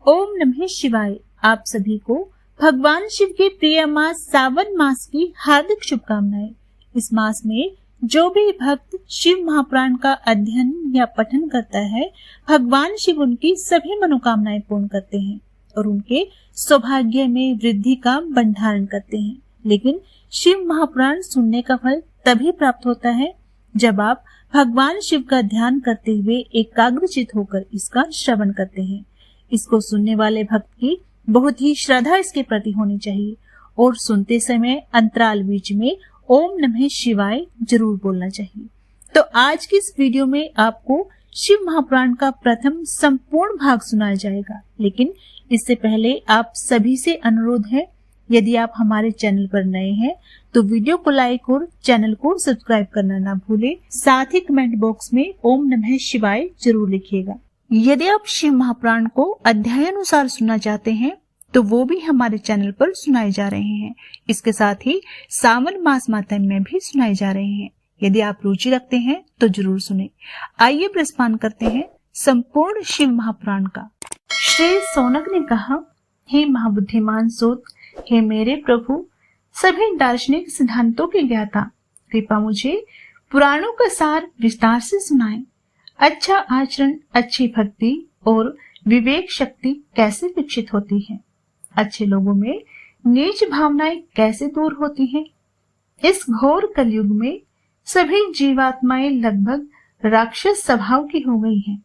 ओम नमः शिवाय। आप सभी को भगवान शिव के प्रिय मास सावन मास की हार्दिक शुभकामनाएं। इस मास में जो भी भक्त शिव महापुराण का अध्ययन या पठन करता है, भगवान शिव उनकी सभी मनोकामनाएं पूर्ण करते हैं और उनके सौभाग्य में वृद्धि का भंडारण करते हैं। लेकिन शिव महापुराण सुनने का फल तभी प्राप्त होता है जब आप भगवान शिव का ध्यान करते हुए एकाग्रचित होकर इसका श्रवण करते हैं। इसको सुनने वाले भक्त की बहुत ही श्रद्धा इसके प्रति होनी चाहिए और सुनते समय अंतराल बीच में ओम नमः शिवाय जरूर बोलना चाहिए। तो आज की इस वीडियो में आपको शिव महापुराण का प्रथम संपूर्ण भाग सुनाया जाएगा, लेकिन इससे पहले आप सभी से अनुरोध है, यदि आप हमारे चैनल पर नए हैं तो वीडियो को लाइक और चैनल को सब्सक्राइब करना ना भूलें। साथ ही कमेंट बॉक्स में ओम नमः शिवाय जरूर लिखिएगा। यदि आप शिव महापुराण को अध्याय अनुसार सुनना चाहते हैं तो वो भी हमारे चैनल पर सुनाए जा रहे हैं। इसके साथ ही सावन मास माहात्म्य भी सुनाए जा रहे हैं। यदि आप रुचि रखते हैं तो जरूर सुने। आइए प्रस्थान करते हैं संपूर्ण शिव महापुराण का। श्री सौनक ने कहा, हे महाबुद्धिमान सूत, हे मेरे प्रभु, सभी दार्शनिक सिद्धांतों के ज्ञाता, कृपा मुझे पुराणों का सार विस्तार से सुनाएं। अच्छा आचरण, अच्छी भक्ति और विवेक शक्ति कैसे विकसित होती है? अच्छे लोगों में नीच भावनाएं कैसे दूर होती हैं? इस घोर कलयुग में सभी जीवात्माएं लगभग राक्षस स्वभाव की हो गई हैं।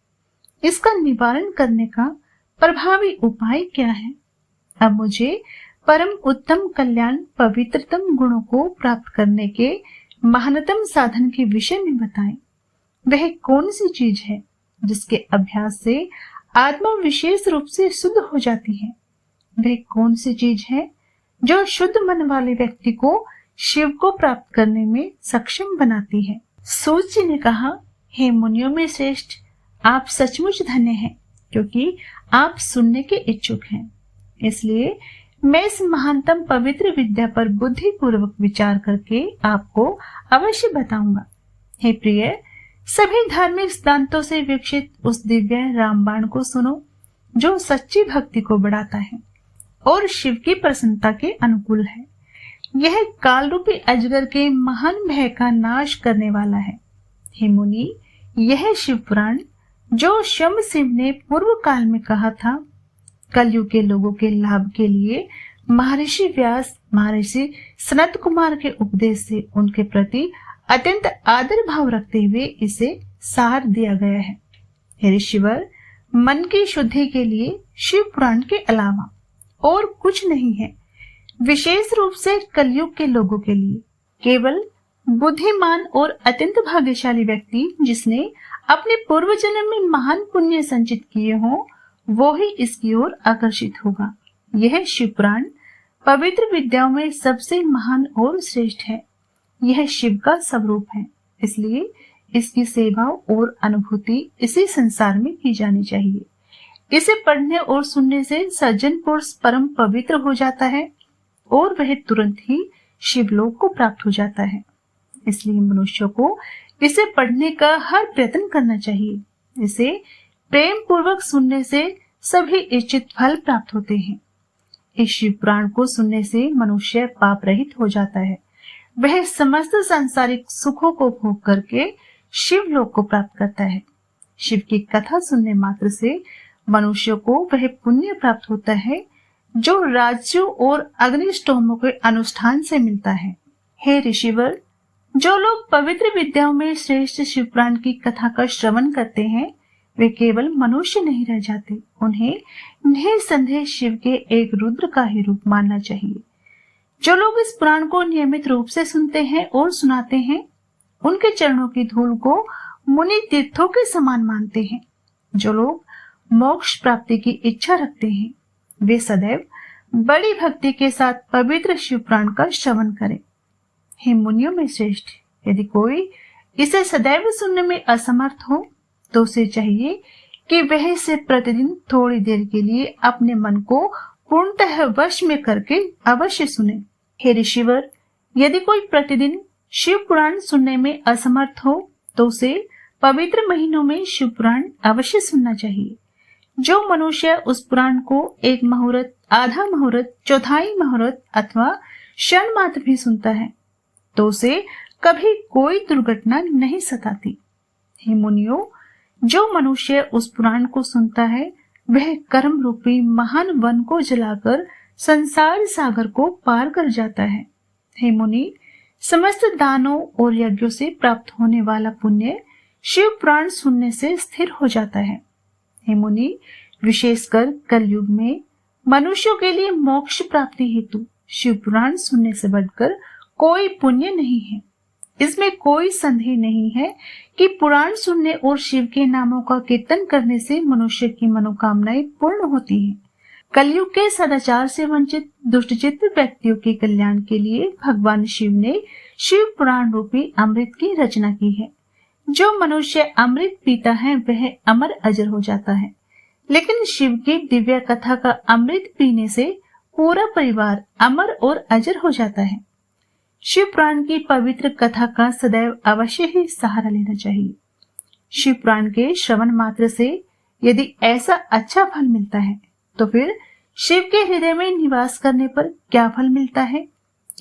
इसका निवारण करने का प्रभावी उपाय क्या है? अब मुझे परम उत्तम कल्याण पवित्रतम गुणों को प्राप्त करने के महानतम साधन के विषय में बताएं। वह कौन सी चीज है जिसके अभ्यास से आत्मा विशेष रूप से शुद्ध हो जाती है? वह कौन सी चीज है जो शुद्ध मन वाले व्यक्ति को शिव को प्राप्त करने में सक्षम बनाती है? सूत जी ने कहा, हे मुनियों में श्रेष्ठ, आप सचमुच धन्य हैं क्योंकि आप सुनने के इच्छुक हैं। इसलिए मैं इस महानतम पवित्र विद्या पर बुद्धि पूर्वक विचार करके आपको अवश्य बताऊंगा। हे प्रिय, सभी धार्मिक सिद्धांतों से विकसित उस दिव्य रामबाण को सुनो जो सच्ची भक्ति को बढ़ाता है और शिव की प्रसन्नता के अनुकूल है। यह काल रूपी अजगर के महान भय का नाश करने वाला है। हे मुनि, यह शिव पुराण जो शंभ शिव ने पूर्व काल में कहा था, कलयुग के लोगों के लाभ के लिए महर्षि व्यास महर्षि सनत कुमार के उपदेश से उनके प्रति अत्यंत आदर भाव रखते हुए इसे सार दिया गया है। हे ऋषिवर, मन की शुद्धि के लिए शिव पुराण के अलावा और कुछ नहीं है। विशेष रूप से कलयुग के लोगों के लिए केवल बुद्धिमान और अत्यंत भाग्यशाली व्यक्ति जिसने अपने पूर्व जन्म में महान पुण्य संचित किए हों, वो ही इसकी ओर आकर्षित होगा। यह शिव पुराण पवित्र विद्याओं में सबसे महान और श्रेष्ठ है। यह शिव का स्वरूप है, इसलिए इसकी सेवा और अनुभूति इसी संसार में की जानी चाहिए। इसे पढ़ने और सुनने से सज्जन पुरुष परम पवित्र हो जाता है और वह तुरंत ही शिवलोक को प्राप्त हो जाता है। इसलिए मनुष्य को इसे पढ़ने का हर प्रयत्न करना चाहिए। इसे प्रेम पूर्वक सुनने से सभी इच्छित फल प्राप्त होते हैं। इस शिव पुराण को सुनने से मनुष्य पाप रहित हो जाता है। वह समस्त सांसारिक सुखों को भोग करके शिव लोक को प्राप्त करता है। शिव की कथा सुनने मात्र से मनुष्य को वह पुण्य प्राप्त होता है जो राज्यों और अग्निष्टोमों के अनुष्ठान से मिलता है। हे ऋषिवर, जो लोग पवित्र विद्याओं में श्रेष्ठ शिव पुराण की कथा का श्रवण करते हैं, वे केवल मनुष्य नहीं रह जाते। उन्हें निसंदेह शिव के एक रुद्र का ही रूप मानना चाहिए। जो लोग इस पुराण को नियमित रूप से सुनते हैं और सुनाते हैं, उनके चरणों की धूल को मुनि तीर्थों के समान मानते हैं। जो लोग मोक्ष प्राप्ति की इच्छा रखते हैं, वे सदैव बड़ी भक्ति के साथ पवित्र शिव पुराण का श्रवण करें। हे मुनियों में श्रेष्ठ, यदि कोई इसे सदैव सुनने में असमर्थ हो तो उसे चाहिए कि वह इसे प्रतिदिन थोड़ी देर के लिए अपने मन को पूर्णतः वश में करके अवश्य सुने। हे ऋषिवर, यदि कोई प्रतिदिन शिव पुराण सुनने में असमर्थ हो तो उसे पवित्र महीनों में शिव पुराण अवश्य सुनना चाहिए। जो मनुष्य उस पुराण को एक मुहूर्त, आधा मुहूर्त, चौथाई मुहूर्त अथवा क्षण मात्र भी सुनता है तो उसे कभी कोई दुर्घटना नहीं सताती। हे मुनियों, जो मनुष्य उस पुराण को सुनता है वह कर्म रूपी महान वन को जलाकर संसार सागर को पार कर जाता है। हे मुनि, समस्त दानों और यज्ञों से प्राप्त होने वाला पुण्य शिव पुराण सुनने से स्थिर हो जाता है। हे मुनि, विशेषकर कलयुग में मनुष्यों के लिए मोक्ष प्राप्ति हेतु शिव पुराण सुनने से बढ़कर कोई पुण्य नहीं है। इसमें कोई संदेह नहीं है कि पुराण सुनने और शिव के नामों का कीर्तन करने से मनुष्य की मनोकामनाएं पूर्ण होती हैं। कलयुग के सदाचार से वंचित दुष्टचित्त व्यक्तियों के कल्याण के लिए भगवान शिव ने शिव पुराण रूपी अमृत की रचना की है। जो मनुष्य अमृत पीता है वह अमर अजर हो जाता है, लेकिन शिव की दिव्य कथा का अमृत पीने से पूरा परिवार अमर और अजर हो जाता है। शिव पुराण की पवित्र कथा का सदैव अवश्य ही सहारा लेना चाहिए। शिव पुराण के श्रवण मात्र से यदि ऐसा अच्छा फल मिलता है तो फिर शिव के हृदय में निवास करने पर क्या फल मिलता है,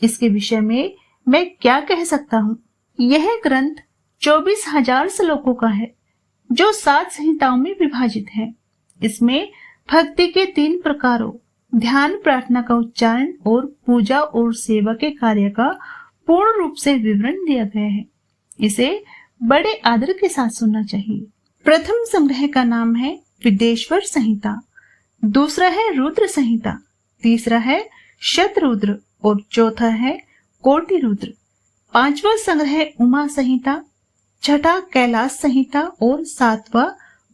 इसके विषय में मैं क्या कह सकता हूँ। यह ग्रंथ 24,000 श्लोकों का है जो 7 संहिताओं में विभाजित है। इसमें भक्ति के 3 प्रकारों ध्यान, प्रार्थना का उच्चारण और पूजा और सेवा के कार्य का पूर्ण रूप से विवरण दिया गया है। इसे बड़े आदर के साथ सुनना चाहिए। प्रथम संग्रह का नाम है विदेश्वर संहिता, दूसरा है रुद्र संहिता, तीसरा है शतरुद्र और चौथा है कोटि रुद्र। पांचवा संग्रह उमा संहिता, छठा कैलाश संहिता और सातवां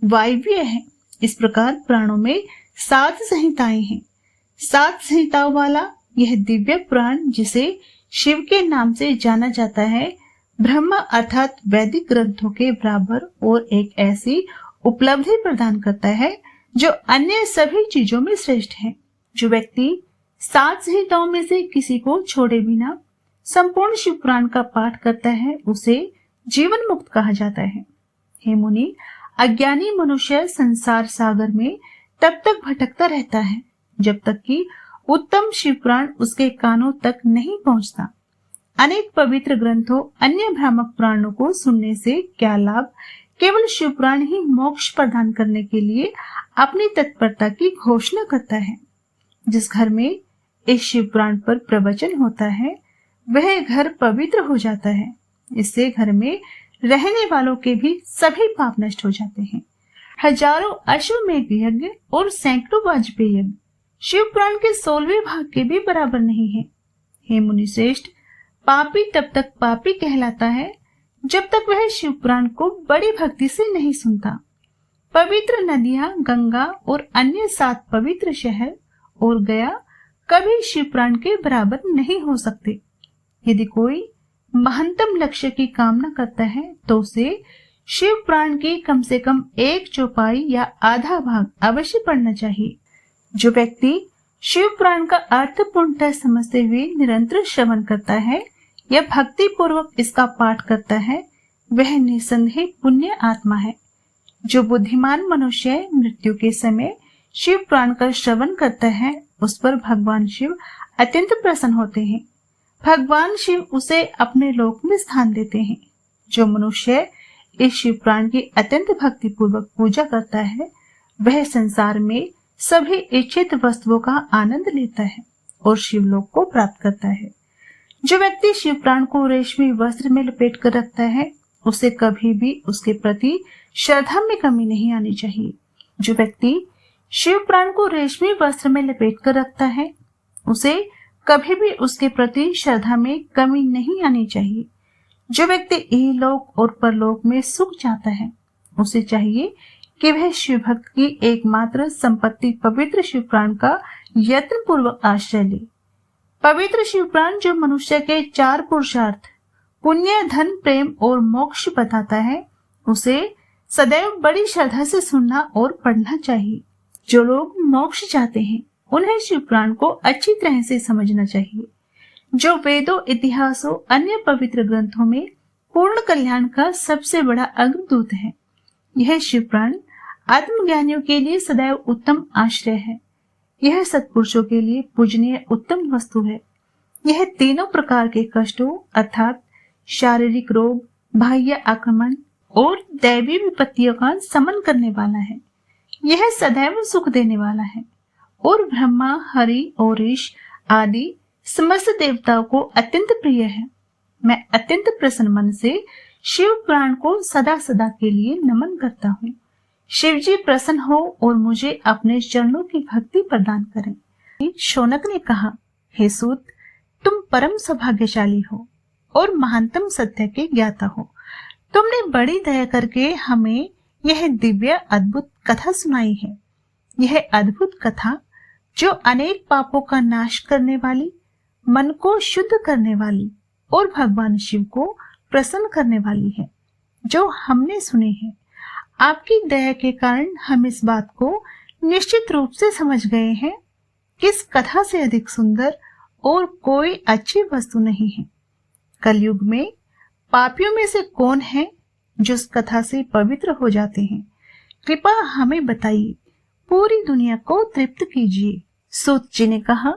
वायव्य है। इस प्रकार पुराणों में 7 संहिताएं हैं। 7 संहिताओं वाला यह दिव्य पुराण, जिसे शिव के नाम से जाना जाता है, ब्रह्मा अर्थात वैदिक ग्रंथों के बराबर और एक ऐसी उपलब्धि प्रदान करता है जो अन्य सभी चीजों में श्रेष्ठ है। जो व्यक्ति 7 संहिताओं में से किसी को छोड़े बिना संपूर्ण शिव पुराण का पाठ करता है उसे जीवन मुक्त कहा जाता है। हे मुनि, अज्ञानी मनुष्य संसार सागर में तब तक भटकता रहता है जब तक कि उत्तम शिव पुराण उसके कानों तक नहीं पहुंचता। अनेक पवित्र ग्रंथों, अन्य भ्रामक पुराणों को सुनने से क्या लाभ, केवल शिव पुराण ही मोक्ष प्रदान करने के लिए अपनी तत्परता की घोषणा करता है। जिस घर में इस शिव पुराण पर प्रवचन होता है वह घर पवित्र हो जाता है। इससे घर में रहने वालों के भी सभी पाप नष्ट हो जाते हैं। हजारों अश्वमेध यज्ञ और सैकड़ों वाजपेयी यज्ञ शिव पुराण के 16वें भाग के भी बराबर नहीं है। हे मुनि श्रेष्ठ, पापी तब तक पापी कहलाता है जब तक वह शिव पुराण को बड़ी भक्ति से नहीं सुनता। पवित्र नदियां, गंगा और अन्य 7 पवित्र शहर और गया कभी शिव पुराण के बराबर नहीं हो सकते। यदि कोई महंतम लक्ष्य की कामना करता है तो उसे शिव पुराण की कम से कम 1 चौपाई या आधा भाग अवश्य पढ़ना चाहिए। जो व्यक्ति शिव पुराण का अर्थ पूर्णतः समझते हुए निरंतर श्रवण करता है या भक्ति पूर्वक इसका पाठ करता है वह निसंदेह पुण्य आत्मा है। जो बुद्धिमान मनुष्य मृत्यु के समय शिव पुराण का श्रवण करता है उस पर भगवान शिव अत्यंत प्रसन्न होते हैं। भगवान शिव उसे अपने लोक में स्थान देते हैं। जो मनुष्य इस शिव पुराण की अत्यंत भक्ति पूर्वक पूजा करता है वह संसार में सभी इच्छित वस्तुओं का आनंद लेता है और शिवलोक को प्राप्त करता है। जो व्यक्ति शिव पुराण को रेशमी वस्त्र में लपेट कर रखता है उसे कभी भी उसके प्रति श्रद्धा में कमी नहीं आनी चाहिए। जो व्यक्ति शिव पुराण को रेशमी वस्त्र में लपेट कर रखता है उसे कभी भी उसके प्रति श्रद्धा में कमी नहीं आनी चाहिए। जो व्यक्ति इहलोक और परलोक में सुख चाहता है उसे चाहिए कि वह शिव भक्त की एकमात्र संपत्ति पवित्र शिव पुराण का यत्न पूर्वक आश्रय ले। पवित्र शिव पुराण जो मनुष्य के 4 पुरुषार्थ पुण्य, धन, प्रेम और मोक्ष बताता है उसे सदैव बड़ी श्रद्धा से सुनना और पढ़ना चाहिए। जो लोग मोक्ष चाहते हैं उन्हें शिव पुराण को अच्छी तरह से समझना चाहिए। जो वेदों, इतिहासों, अन्य पवित्र ग्रंथों में पूर्ण कल्याण का सबसे बड़ा अग्रदूत है। यह शिव पुराण आत्मज्ञानियों के लिए सदैव उत्तम आश्रय है। यह सत्पुरुषों के लिए पूजनीय उत्तम वस्तु है। यह तीनों प्रकार के कष्टों अर्थात शारीरिक रोग, बाह्य आक्रमण और दैवी विपत्तियों का समन करने वाला है। यह सदैव सुख देने वाला है और ब्रह्मा, हरि और ईश आदि समस्त देवताओं को अत्यंत प्रिय है। मैं अत्यंत प्रसन्न मन से शिव पुराण को सदा सदा के लिए नमन करता हूँ। शिव जी प्रसन्न हो और मुझे अपने चरणों की भक्ति प्रदान करें। शौनक ने कहा, हे सूत, तुम परम सौभाग्यशाली हो और महानतम सत्य के ज्ञाता हो। तुमने बड़ी दया करके हमें यह दिव्य अद्भुत कथा सुनाई है। यह अद्भुत कथा जो अनेक पापों का नाश करने वाली, मन को शुद्ध करने वाली और भगवान शिव को प्रसन्न करने वाली है, जो हमने सुनी है। आपकी दया के कारण हम इस बात को निश्चित रूप से समझ गए हैं कि इस कथा से अधिक सुंदर और कोई अच्छी वस्तु नहीं है। कलयुग में पापियों में से कौन है जो इस कथा से पवित्र हो जाते हैं? कृपा हमें बताइए, पूरी दुनिया को तृप्त कीजिए। सूत जी ने कहा,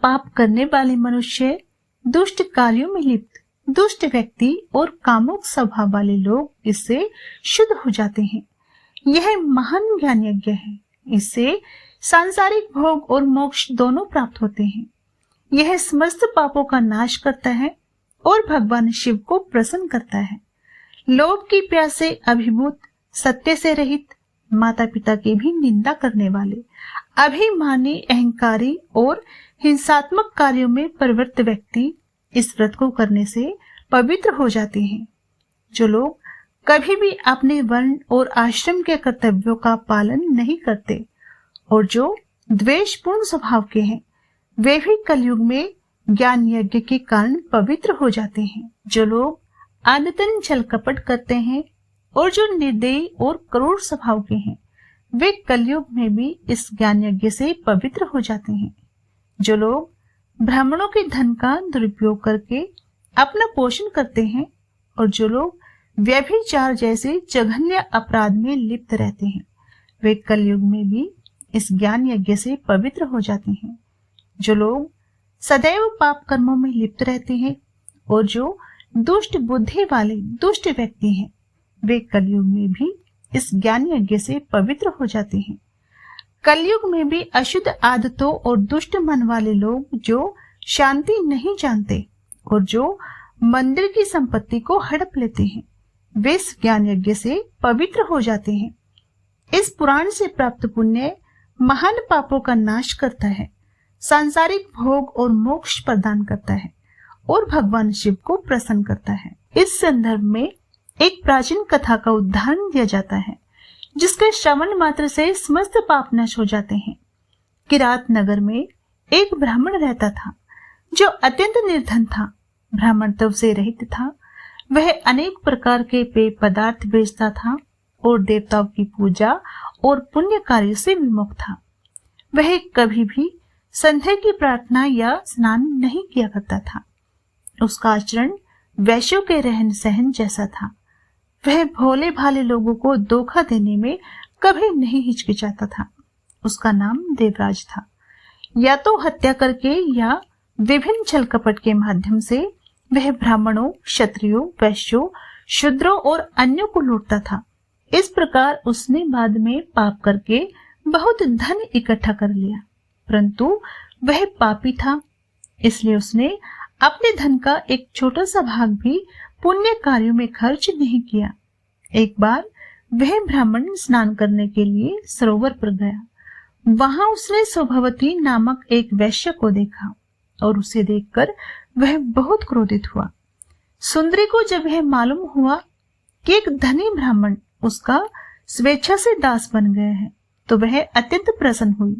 पाप करने वाले मनुष्य, दुष्ट कार्यों में लिप्त दुष्ट व्यक्ति और कामुक स्वभाव वाले लोग इससे शुद्ध हो जाते हैं। यह महान ज्ञान यज्ञ है। इससे सांसारिक भोग और मोक्ष दोनों प्राप्त होते हैं। यह समस्त पापों का नाश करता है और भगवान शिव को प्रसन्न करता है। लोभ की प्यास से अभिभूत, सत्य से रहित, माता पिता की भी निंदा करने वाले, अभिमानी, अहंकारी और हिंसात्मक कार्यों में प्रवृत्त व्यक्ति इस व्रत को करने से पवित्र हो जाते हैं। जो लोग कभी भी अपने वर्ण और आश्रम के कर्तव्यों का पालन नहीं करते और जो द्वेषपूर्ण स्वभाव के हैं, वे भी कलयुग में ज्ञान यज्ञ के कारण पवित्र हो जाते हैं। जो लोग आदतन छल कपट करते हैं और जो निर्दयी और क्रूर स्वभाव के हैं, वे कलयुग में भी इस ज्ञान यज्ञ से पवित्र हो जाते हैं। जो लोग ब्राह्मणों के धन का दुरुपयोग करके अपना पोषण करते हैं और जो लोग व्यभिचार जैसे जघन्य अपराध में लिप्त रहते हैं, वे कलयुग में भी इस ज्ञान यज्ञ से पवित्र हो जाते हैं। जो लोग सदैव पाप कर्मों में लिप्त रहते हैं और जो दुष्ट बुद्धि वाले दुष्ट व्यक्ति हैं, वे कलयुग में भी इस ज्ञान यज्ञ से पवित्र हो जाते हैं। कलयुग में भी अशुद्ध आदतों और दुष्ट मन वाले लोग जो शांति नहीं जानते और जो मंदिर की संपत्ति को हड़प लेते हैं, वे इस ज्ञान यज्ञ से पवित्र हो जाते हैं। इस पुराण से प्राप्त पुण्य महान पापों का नाश करता है, सांसारिक भोग और मोक्ष प्रदान करता है और भगवान शिव को प्रसन्न करता है। इस संदर्भ में एक प्राचीन कथा का उदाहरण दिया जाता है, जिसके श्रवण मात्र से समस्त पाप नष्ट हो जाते हैं। किरात नगर में एक ब्राह्मण रहता था, जो अत्यंत निर्धन था, ब्राह्मणत्व से रहित था। वह अनेक प्रकार के पेय पदार्थ बेचता था और देवताओं की पूजा और पुण्य कार्य से विमुख था। वह कभी भी संध्या की प्रार्थना या स्नान नहीं किया करता था। उसका आचरण वैश्यों के रहन सहन जैसा था। वह भोले भाले लोगों को धोखा देने में कभी नहीं हिचकिचाता था। उसका नाम देवराज था। या तो हत्या करके या विभिन्न छल कपट के माध्यम से वह ब्राह्मणों, क्षत्रियों, वैश्यों, शूद्रों और अन्यों को लूटता था। इस प्रकार उसने बाद में पाप करके बहुत धन इकट्ठा कर लिया, परंतु वह पापी था, इसलिए उसने अपने धन का एक छोटा सा भाग भी पुण्य कार्यों में खर्च नहीं किया। एक बार वह ब्राह्मण स्नान करने के लिए सरोवर पर गया। वहां उसने सौभवती नामक एक वैश्य को देखा और उसे देखकर वह बहुत क्रोधित हुआ। सुंदरी को जब यह मालूम हुआ कि एक धनी ब्राह्मण उसका स्वेच्छा से दास बन गया है, तो वह अत्यंत प्रसन्न हुई।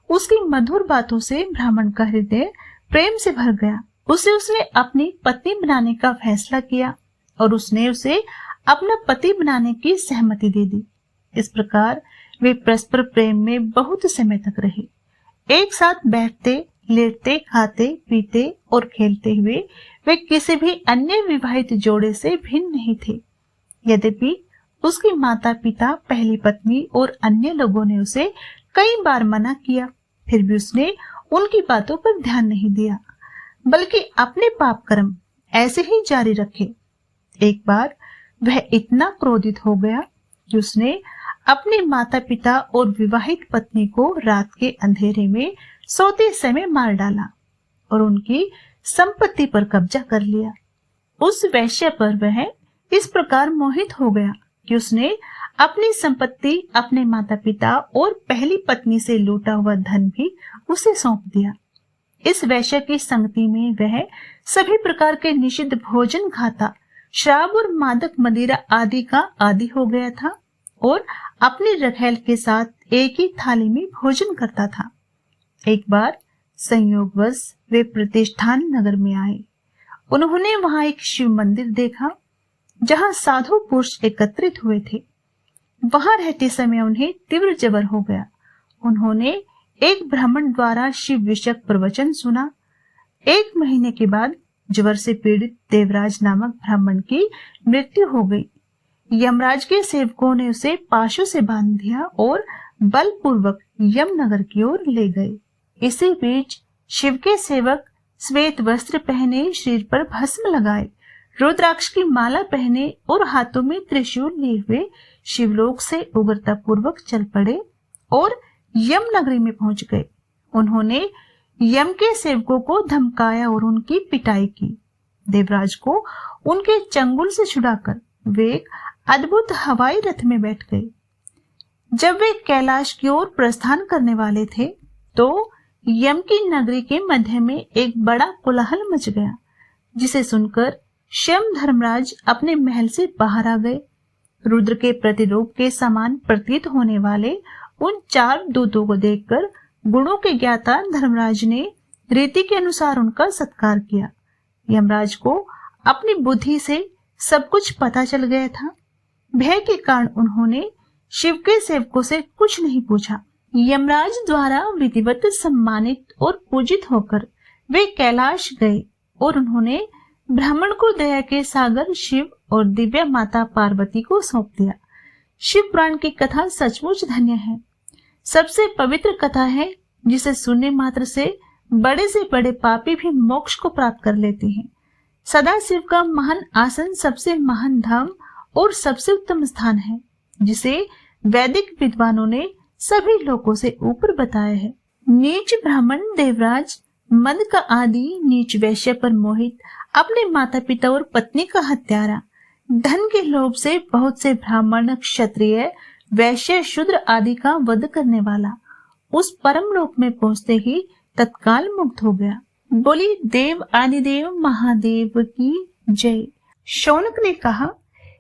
उसकी मधुर बातों से ब्राह्मण का हृदय प्रेम से भर गया। उसने अपनी पत्नी बनाने का फैसला किया और उसने उसे अपना पति बनाने की सहमति दे दी। इस प्रकार वे परस्पर प्रेम में बहुत समय तक रहे। एक साथ बैठते, लेटते, खाते, पीते और खेलते हुए वे किसी भी अन्य विवाहित जोड़े से भिन्न नहीं थे। यद्यपि उसकी माता पिता, पहली पत्नी और अन्य लोगों ने उसे कई बार मना किया, फिर भी उसने उनकी बातों पर ध्यान नहीं दिया, बल्कि अपने पाप कर्म ऐसे ही जारी रखे। एक बार वह इतना क्रोधित हो गया कि उसने अपने माता पिता और विवाहित पत्नी को रात के अंधेरे में सोते समय मार डाला और उनकी संपत्ति पर कब्जा कर लिया। उस वेश्या पर वह इस प्रकार मोहित हो गया कि उसने अपनी संपत्ति, अपने माता पिता और पहली पत्नी से लूटा हुआ धन भी उसे सौंप दिया। इस वेश्या की संगति में वह सभी प्रकार के निषिद्ध भोजन खाता, शराब और मादक मदिरा आदि का आदी हो गया था और अपनी रखैल के साथ एक ही थाली में भोजन करता था। एक बार संयोगवश वे प्रतिष्ठान नगर में आए। उन्होंने वहां एक शिव मंदिर देखा जहां साधु पुरुष एकत्रित हुए थे। वहां रहते समय उन्हें तीव्र जबर हो गया। उन्होंने एक ब्राह्मण द्वारा शिव विषयक प्रवचन सुना। 1 महीने के बाद ज्वर से पीड़ित देवराज नामक ब्राह्मण की मृत्यु हो गई। यमराज के सेवकों ने उसे पाशों से बांध दिया और बलपूर्वक यमनगर की ओर ले गए। इसी बीच शिव के सेवक श्वेत वस्त्र पहने, शरीर पर भस्म लगाए, रुद्राक्ष की माला पहने और हाथों में त्रिशूल लिए हुए शिवलोक से उग्रता पूर्वक चल पड़े और यम नगरी में पहुंच गए। उन्होंने यम के सेवकों को धमकाया और उनकी पिटाई की। देवराज को उनके चंगुल से छुड़ाकर वे एक अद्भुत हवाई रथ में बैठ गए। जब वे कैलाश की ओर प्रस्थान करने वाले थे तो यम की नगरी के मध्य में एक बड़ा कोलाहल मच गया, जिसे सुनकर स्वयं धर्मराज अपने महल से बाहर आ गए। रुद्र के प्रतिरूप के समान प्रतीत होने वाले उन 4 दूतों को देखकर गुणों के ज्ञाता धर्मराज ने रीति के अनुसार उनका सत्कार किया। यमराज को अपनी बुद्धि से सब कुछ पता चल गया था। भय के कारण उन्होंने शिव के सेवकों से कुछ नहीं पूछा। यमराज द्वारा विधिवत सम्मानित और पूजित होकर वे कैलाश गए और उन्होंने ब्राह्मण को दया के सागर शिव और दिव्या माता पार्वती को सौंप दिया। शिव पुराण की कथा सचमुच धन्य है। सबसे पवित्र कथा है जिसे सुनने मात्र से बड़े पापी भी मोक्ष को प्राप्त कर लेते हैं। सदा शिव का महान आसन सबसे महान धाम और सबसे उत्तम स्थान है, जिसे वैदिक विद्वानों ने सभी लोगों से ऊपर बताया है। नीच ब्राह्मण देवराज मद का आदि, नीच वैश्य पर मोहित, अपने माता पिता और पत्नी का हत्यारा, धन के लोभ से बहुत से ब्राह्मण, क्षत्रिय, वैश्य, शूद्र आदि का वध करने वाला उस परम लोक में पहुंचते ही तत्काल मुक्त हो गया। बोली देव आदिदेव महादेव की जय। शौनक ने कहा,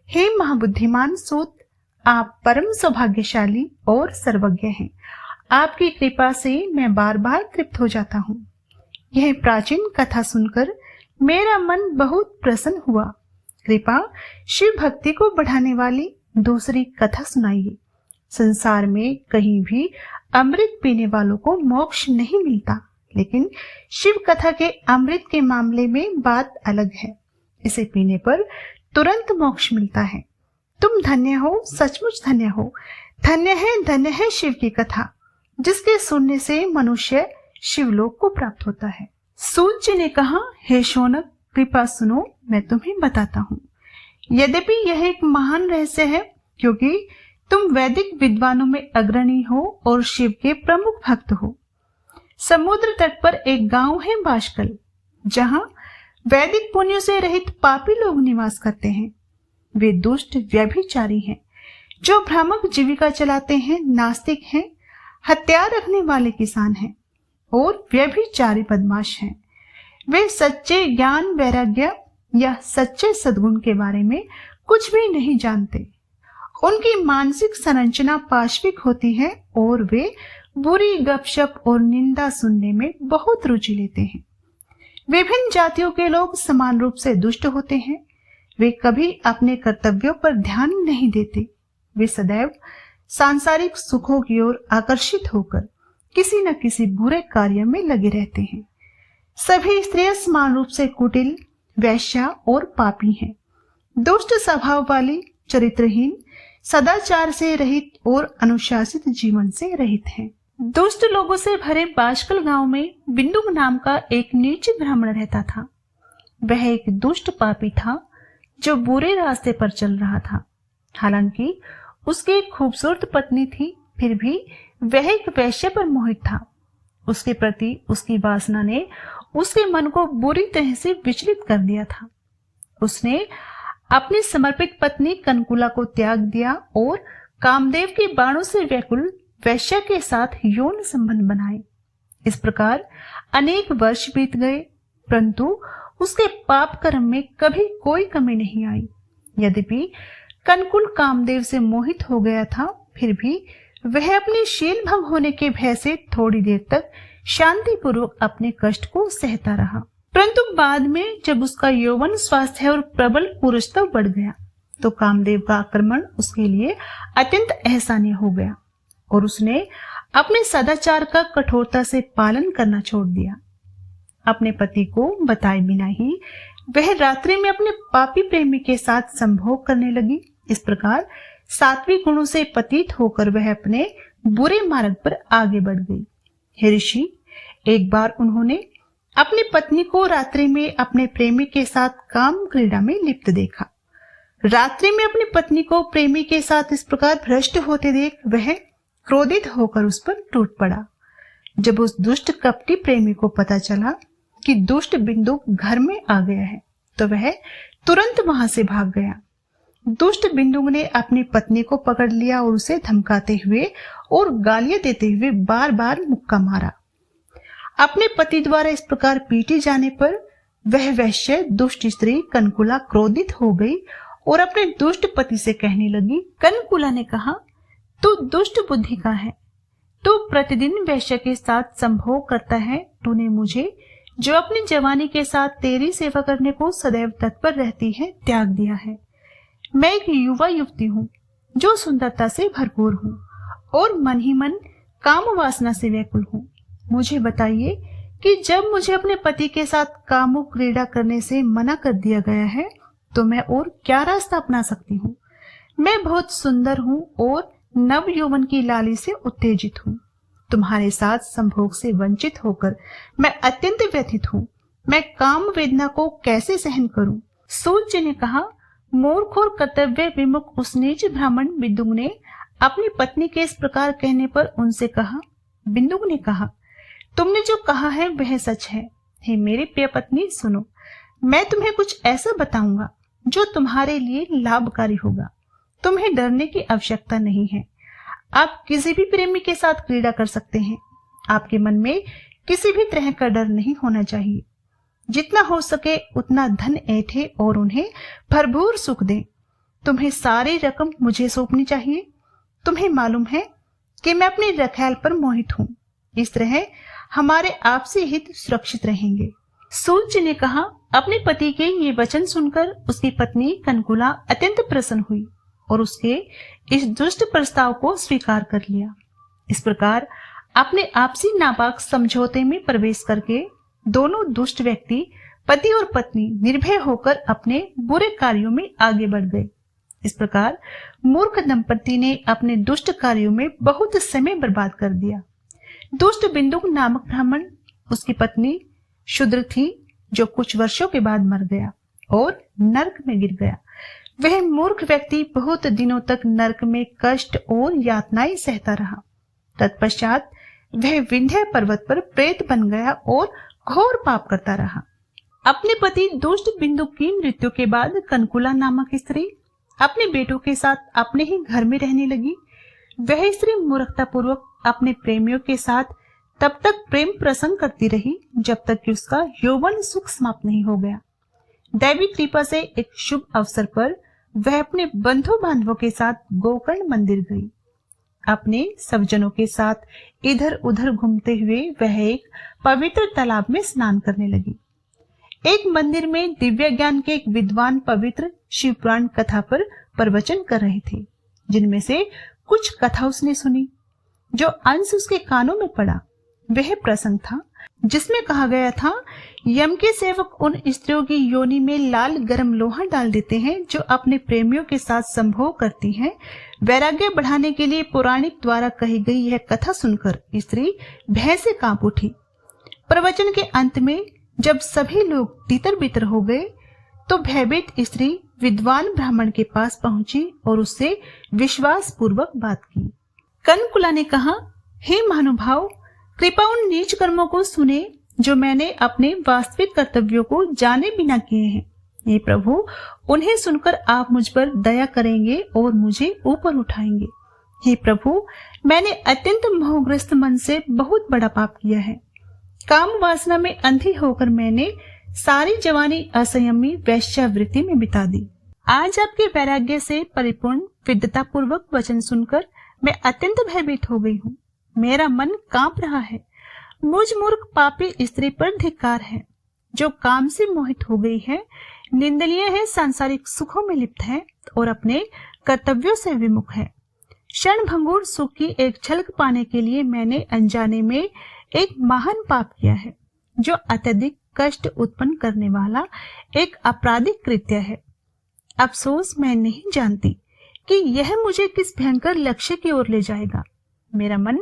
हे महाबुद्धिमान सूत, आप परम सौभाग्यशाली और सर्वज्ञ हैं। आपकी कृपा से मैं बार बार तृप्त हो जाता हूँ। यह प्राचीन कथा सुनकर मेरा मन बहुत प्रसन्न हुआ। कृपा शिव भक्ति को बढ़ाने वाली दूसरी कथा सुनाइए। संसार में कहीं भी अमृत पीने वालों को मोक्ष नहीं मिलता, लेकिन शिव कथा के अमृत के मामले में बात अलग है। इसे पीने पर तुरंत मोक्ष मिलता है। तुम धन्य हो, सचमुच धन्य हो। धन्य है शिव की कथा, जिसके सुनने से मनुष्य शिवलोक को प्राप्त होता है। सूत जी ने कहा, हे शौनक, कृपा सुनो, मैं तुम्हें बताता हूँ। यद्यपि यह एक महान रहस्य है, क्योंकि तुम वैदिक विद्वानों में अग्रणी हो और शिव के प्रमुख भक्त हो। समुद्र तट पर एक गांव है बाष्कल, जहां वैदिक पुण्यों से रहित पापी लोग निवास करते हैं। वे दुष्ट व्यभिचारी हैं, जो भ्रामक जीविका चलाते हैं, नास्तिक हैं, हथियार रखने वाले किसान हैं और व्यभिचारी बदमाश हैं। वे सच्चे ज्ञान, वैराग्य या सच्चे सद्गुण के बारे में कुछ भी नहीं जानते। उनकी मानसिक संरचना पाशविक होती है और वे बुरी गपशप और निंदा सुनने में बहुत रुचि लेते हैं। विभिन्न जातियों के लोग समान रूप से दुष्ट होते हैं। वे कभी अपने कर्तव्यों पर ध्यान नहीं देते। वे सदैव सांसारिक सुखों की ओर आकर्षित होकर किसी न किसी बुरे कार्य में लगे रहते हैं। सभी स्त्रियां समान रूप से कुटिल, वेश्या और पापी हैं। दुष्ट स्वभाव वाली, चरित्रहीन, सदाचार से रहित और अनुशासित जीवन से रहित हैं। दुष्ट लोगों से भरे बाशकल गांव में बिंदुक नाम का एक नीच ब्राह्मण रहता था। वह एक दुष्ट पापी था जो बुरे रास्ते पर चल रहा था। हालांकि उसकी एक खूबसूरत पत्नी थी, फिर भी वह एक वेश्या पर मोहित था। उसके प्रति उसकी वासना ने उसके मन को बुरी तरह से विचलित कर दिया था। उसने अपनी समर्पित पत्नी कनकुला को त्याग दिया और कामदेव के बाणों से व्याकुल वेश्या के साथ यौन संबंध बनाए। इस प्रकार अनेक वर्ष बीत गए, परंतु उसके पाप कर्म में कभी कोई कमी नहीं आई। यद्यपि कनकुल कामदेव से मोहित हो गया था, फिर भी वह अपने शील भंग होने के भय से थोड़ी देर तक शांतिपूर्वक अपने कष्ट को सहता रहा। परंतु बाद में जब उसका यौवन, स्वास्थ्य और प्रबल पुरुषत्व बढ़ गया तो कामदेव का आक्रमण उसके लिए अत्यंत एहसानीय हो गया और उसने अपने सदाचार का कठोरता से पालन करना छोड़ दिया। अपने पति को बताए बिना ही वह रात्रि में अपने पापी प्रेमी के साथ संभोग करने लगी। इस प्रकार सात्विक गुणों से पतित होकर वह अपने बुरे मार्ग पर आगे बढ़ गई। हे ऋषि, एक बार उन्होंने अपनी पत्नी को रात्रि में अपने प्रेमी के साथ काम क्रीड़ा में लिप्त देखा। रात्रि में अपनी पत्नी को प्रेमी के साथ इस प्रकार भ्रष्ट होते देख वह क्रोधित होकर उस पर टूट पड़ा। जब उस दुष्ट कपटी प्रेमी को पता चला कि दुष्ट बिंदुक घर में आ गया है तो वह तुरंत वहां से भाग गया। दुष्ट बिंदुक ने अपनी पत्नी को पकड़ लिया और उसे धमकाते हुए और गालियां देते हुए बार बार मुक्का मारा। अपने पति द्वारा इस प्रकार पीटे जाने पर वह वैश्य दुष्ट स्त्री कनकुला क्रोधित हो गई और अपने दुष्ट पति से कहने लगी। कनकुला ने कहा, तू दुष्ट बुद्धि का है, तू प्रतिदिन वैश्य के साथ संभोग करता है। तूने मुझे, जो अपनी जवानी के साथ तेरी सेवा करने को सदैव तत्पर रहती है, त्याग दिया है। मैं एक युवा युवती हूँ जो सुंदरता से भरपूर हूँ और मन ही मन काम वासना से व्याकुल हूँ। मुझे बताइए कि जब मुझे अपने पति के साथ कामुक क्रीड़ा करने से मना कर दिया गया है तो मैं और क्या रास्ता अपना सकती हूँ। मैं बहुत सुंदर हूँ और नव यौवन की लाली से उत्तेजित हूँ। तुम्हारे साथ संभोग से वंचित होकर मैं अत्यंत व्यथित हूँ। मैं काम वेदना को कैसे सहन करूं? सूर्य ने कहा। मूर्ख और कर्तव्य विमुख उस नीच ब्राह्मण बिंदुक ने अपनी पत्नी के इस प्रकार कहने पर उनसे कहा। बिंदुक ने कहा, तुमने जो कहा है वह सच है। हे मेरी प्रिय पत्नी, सुनो, मैं तुम्हें कुछ ऐसा बताऊंगा जो तुम्हारे लिए लाभकारी होगा। तुम्हें डरने की आवश्यकता नहीं है। आप किसी भी प्रेमी के साथ क्रीड़ा कर सकते हैं। आपके मन में किसी भी तरह का डर नहीं होना चाहिए। जितना हो सके उतना धन ऐंठे और उन्हें भरपूर सुख दें। तुम्हें सारी रकम मुझे सौंपनी चाहिए। तुम्हें मालूम है कि मैं अपनी रखैल पर मोहित हूँ। इस तरह हमारे आपसी हित सुरक्षित रहेंगे। सूर्य ने कहा। अपने पति के ये वचन सुनकर उसकी पत्नी कनकुला अत्यंत प्रसन्न हुई और उसके इस दुष्ट प्रस्ताव को स्वीकार कर लिया। इस प्रकार अपने आपसी नापाक समझौते में प्रवेश करके दोनों दुष्ट व्यक्ति, पति और पत्नी, निर्भय होकर अपने बुरे कार्यों में आगे बढ़ गए। इस प्रकार मूर्ख दंपति ने अपने दुष्ट कार्यों में बहुत समय बर्बाद कर दिया। दुष्ट बिंदुक नामक ब्राह्मण, उसकी पत्नी शूद्र थी, जो कुछ वर्षों के बाद मर गया और नरक में गिर गया। वह मूर्ख व्यक्ति बहुत दिनों तक नरक में कष्ट और यातनाएं सहता रहा। तत्पश्चात वह विंध्य पर्वत पर प्रेत बन गया और घोर पाप करता रहा। अपने पति दुष्ट बिंदुक की मृत्यु के बाद कनकुला नामक स्त्री अपने बेटों के साथ अपने ही घर में रहने लगी। वह स्त्री मूर्खता पूर्वक अपने प्रेमियों के साथ तब तक प्रेम प्रसंग करती रही जब तक कि उसका यौवन सुख समाप्त नहीं हो गया। दैवी कृपा से एक शुभ अवसर पर वह अपने बंधु बांधवों के साथ गोकर्ण मंदिर गई। अपने सब जनों के साथ इधर उधर घूमते हुए वह एक पवित्र तालाब में स्नान करने लगी। एक मंदिर में दिव्य ज्ञान के एक विद्वान पवित्र शिव पुराण कथा पर प्रवचन कर रहे थे, जिनमें से कुछ कथा उसने सुनी। जो अंश उसके कानों में पड़ा वह प्रसंग था जिसमें कहा गया था, यम के सेवक उन स्त्रियों की योनि में लाल गरम लोहा डाल देते हैं जो अपने प्रेमियों के साथ संभोग करती हैं। वैराग्य बढ़ाने के लिए पौराणिक द्वारा कही गई यह कथा सुनकर स्त्री भय से कांप उठी। प्रवचन के अंत में जब सभी लोग तितर बितर हो गए तो भयभीत स्त्री विद्वान ब्राह्मण के पास पहुंची और उससे विश्वास पूर्वक बात की। कनकुला ने कहा, हे महानुभाव, कृपा उन नीच कर्मों को सुने जो मैंने अपने वास्तविक कर्तव्यों को जाने बिना किए हैं। ये प्रभु, उन्हें सुनकर आप मुझ पर दया करेंगे और मुझे ऊपर उठाएंगे। हे प्रभु, मैंने अत्यंत मोहग्रस्त मन से बहुत बड़ा पाप किया है। काम वासना में अंधी होकर मैंने सारी जवानी असंयमी वैश्यावृत्ति में बिता दी। आज आपके वैराग्य से परिपूर्ण विद्वता पूर्वक वचन सुनकर मैं अत्यंत भयभीत हो गई हूँ। मेरा मन कांप रहा है। मुझ मूर्ख पापी स्त्री पर धिक्कार है जो काम से मोहित हो गई है, निंदनीय है, सांसारिक सुखों में लिप्त है और अपने कर्तव्यों से विमुख है। क्षण भंगुर सुख की एक झलक पाने के लिए मैंने अनजाने में एक महान पाप किया है जो अत्यधिक कष्ट उत्पन्न करने वाला एक आपराधिक कृत्य है। अफसोस, मैं नहीं जानती कि यह मुझे किस भयंकर लक्ष्य की ओर ले जाएगा। मेरा मन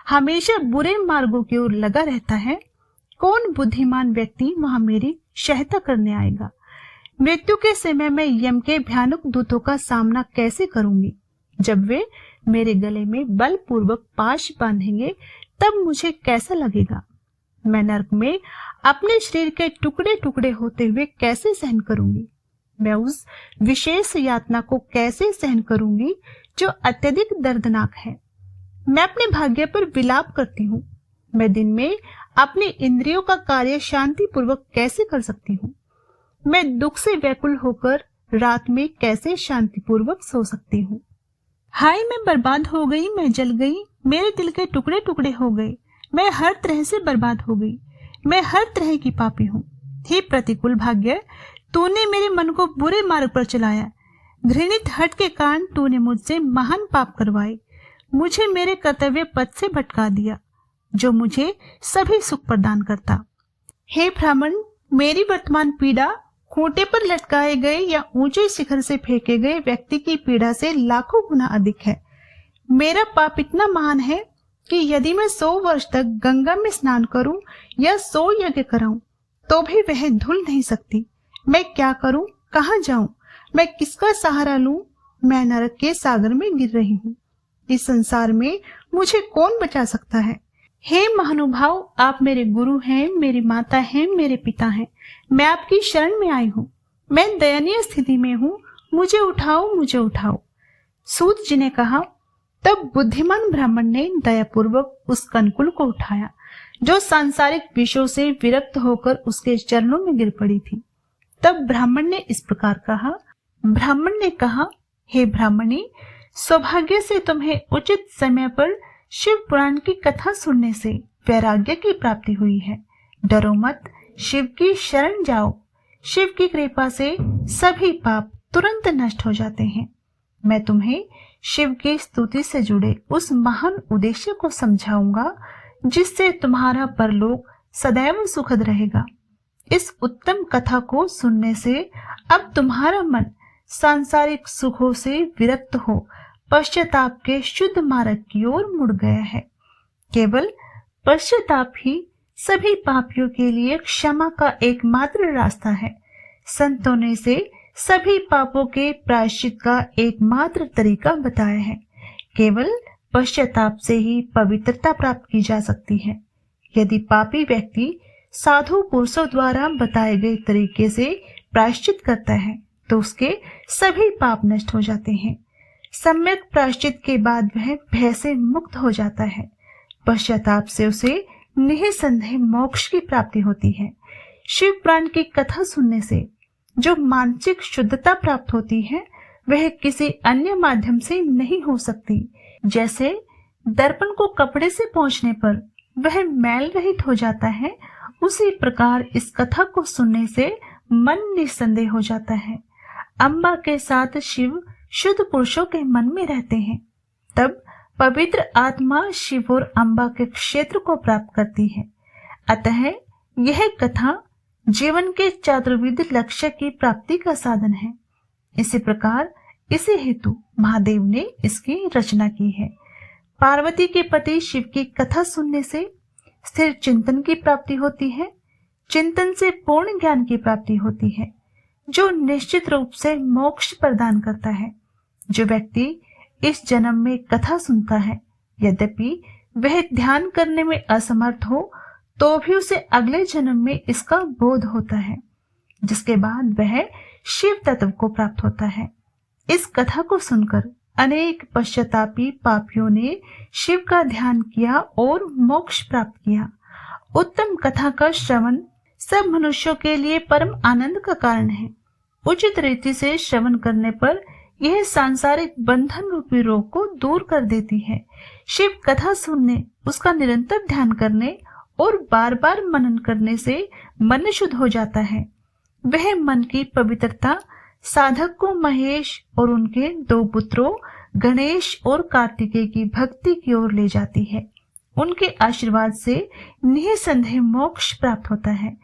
हमेशा बुरे मार्गों की ओर लगा रहता है। कौन बुद्धिमान व्यक्ति वहां मेरी सहायता करने आएगा? मृत्यु के समय में यम के भयानक दूतों का सामना कैसे करूंगी? जब वे मेरे गले में बलपूर्वक पाश बांधेंगे तब मुझे कैसा लगेगा? मैं नरक में अपने शरीर के टुकड़े टुकड़े होते हुए कैसे सहन करूंगी? मैं उस विशेष यातना को कैसे सहन करूंगी जो अत्यधिक दर्दनाक है? मैं अपने भाग्य पर विलाप करती हूँ। मैं दिन में अपने इंद्रियों का कार्य शांति पूर्वक कैसे कर सकती हूँ? मैं दुख से व्याकुल होकर रात में कैसे शांति पूर्वक सो सकती हूँ? हाय, मैं बर्बाद हो गई, मैं जल गई, मेरे दिल के टुकड़े टुकड़े हो गए, मैं हर तरह से बर्बाद हो गई, मैं हर तरह की पापी हूँ। हे प्रतिकूल भाग्य, तूने मेरे मन को बुरे मार्ग पर चलाया। घृणित हट के कारण तूने मुझसे महान पाप करवाए, मुझे मेरे कर्तव्य पथ से भटका दिया जो मुझे सभी सुख प्रदान करता। हे ब्राह्मण, मेरी वर्तमान पीड़ा खूंटे पर लटकाए गए या ऊंचे शिखर से फेंके गए व्यक्ति की पीड़ा से लाखों गुना अधिक है। मेरा पाप इतना महान है कि यदि मैं 100 वर्ष तक गंगा में स्नान करूं या 100 यज्ञ कराऊं तो भी वह धुल नहीं सकती। मैं क्या करूं? कहां जाऊं? मैं किसका सहारा लूं? मैं नरक के सागर में गिर रही हूं। इस संसार में मुझे कौन बचा सकता है? हे महानुभाव, आप मेरे गुरु हैं, मेरी माता हैं, मेरे पिता हैं। मैं आपकी शरण में आई हूँ। मैं दयनीय स्थिति में हूँ, मुझे उठाओ, मुझे उठाओ। सूत जी ने कहा। तब बुद्धिमान ब्राह्मण ने दयापूर्वक उस कनकुल को उठाया जो सांसारिक विषयों से विरक्त होकर उसके चरणों में गिर पड़ी थी। तब ब्राह्मण ने इस प्रकार कहा। ब्राह्मण ने कहा, हे ब्राह्मणी, सौभाग्य से तुम्हें उचित समय पर शिव पुराण की कथा सुनने से वैराग्य की प्राप्ति हुई है। डरो मत, शिव की शरण जाओ। शिव की कृपा से सभी पाप तुरंत नष्ट हो जाते हैं। मैं तुम्हें शिव की स्तुति से जुड़े उस महान उद्देश्य को समझाऊंगा जिससे तुम्हारा परलोक सदैव सुखद रहेगा। इस उत्तम कथा को सुनने से अब तुम्हारा मन सांसारिक सुखों से विरक्त हो पश्चाताप के शुद्ध मार्ग की ओर मुड़ गया है। केवल पश्चाताप ही सभी पापियों के लिए क्षमा का एकमात्र रास्ता है। संतों ने से सभी पापों के प्रायश्चित का एकमात्र तरीका बताया है। केवल पश्चाताप से ही पवित्रता प्राप्त की जा सकती है। यदि पापी व्यक्ति साधु पुरुषों द्वारा बताए गए तरीके से प्रायश्चित करता है तो उसके सभी पाप नष्ट हो जाते हैं। सम्यक प्रायश्चित के बाद वह भय से मुक्त हो जाता है। पश्चाताप से उसे निःसंदेह मोक्ष की प्राप्ति होती है। शिव पुराण की कथा सुनने से जो मानसिक शुद्धता प्राप्त होती है वह किसी अन्य माध्यम से नहीं हो सकती। जैसे दर्पण को कपड़े से पोंछने पर वह मैल रहित हो जाता है, उसी प्रकार इस कथा को सुनने से मन निस्संदेह हो जाता है। अम्बा के साथ शिव शुद्ध पुरुषों के मन में रहते हैं। तब पवित्र आत्मा शिव और अम्बा के क्षेत्र को प्राप्त करती है। अतः यह कथा जीवन के चतुर्विध लक्ष्य की प्राप्ति का साधन है। इसी प्रकार इसी हेतु महादेव ने इसकी रचना की है। पार्वती के पति शिव की कथा सुनने से स्थिर चिंतन की प्राप्ति होती है। चिंतन से पूर्ण ज्ञान की प्राप्ति होती है, जो निश्चित रूप से मोक्ष प्रदान करता है। जो व्यक्ति इस जन्म में कथा सुनता है, यद्यपि वह ध्यान करने में असमर्थ हो, तो भी उसे अगले जन्म में इसका बोध होता है, जिसके बाद वह शिव तत्व को प्राप्त होता है। इस कथा को सुनकर अनेक पश्चातापी पापियों ने शिव का ध्यान किया और मोक्ष प्राप्त किया। उत्तम कथा का श्रवण सब मनुष्यों के लिए परम आनंद का कारण है। उचित रीति से श्रवण करने पर यह सांसारिक बंधन रूपी रोग को दूर कर देती है। शिव कथा सुनने, उसका निरंतर ध्यान करने और बार बार मनन करने से मन शुद्ध हो जाता है। वह मन की पवित्रता साधक को महेश और उनके 2 पुत्रों गणेश और कार्तिकेय की भक्ति की ओर ले जाती है। उनके आशीर्वाद से निसंदेह मोक्ष प्राप्त होता है।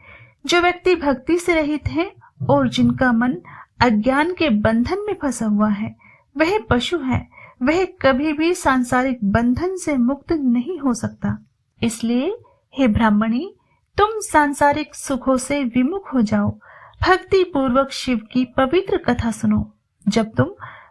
जो व्यक्ति भक्ति से रहित है और जिनका मन अज्ञान के बंधन में फंसा हुआ है, वह पशु है। वह कभी भी सांसारिक बंधन से मुक्त नहीं हो सकता। इसलिए हे ब्राह्मणी, तुम सांसारिक सुखों से विमुख हो जाओ। भक्ति पूर्वक शिव की पवित्र कथा सुनो। जब तुम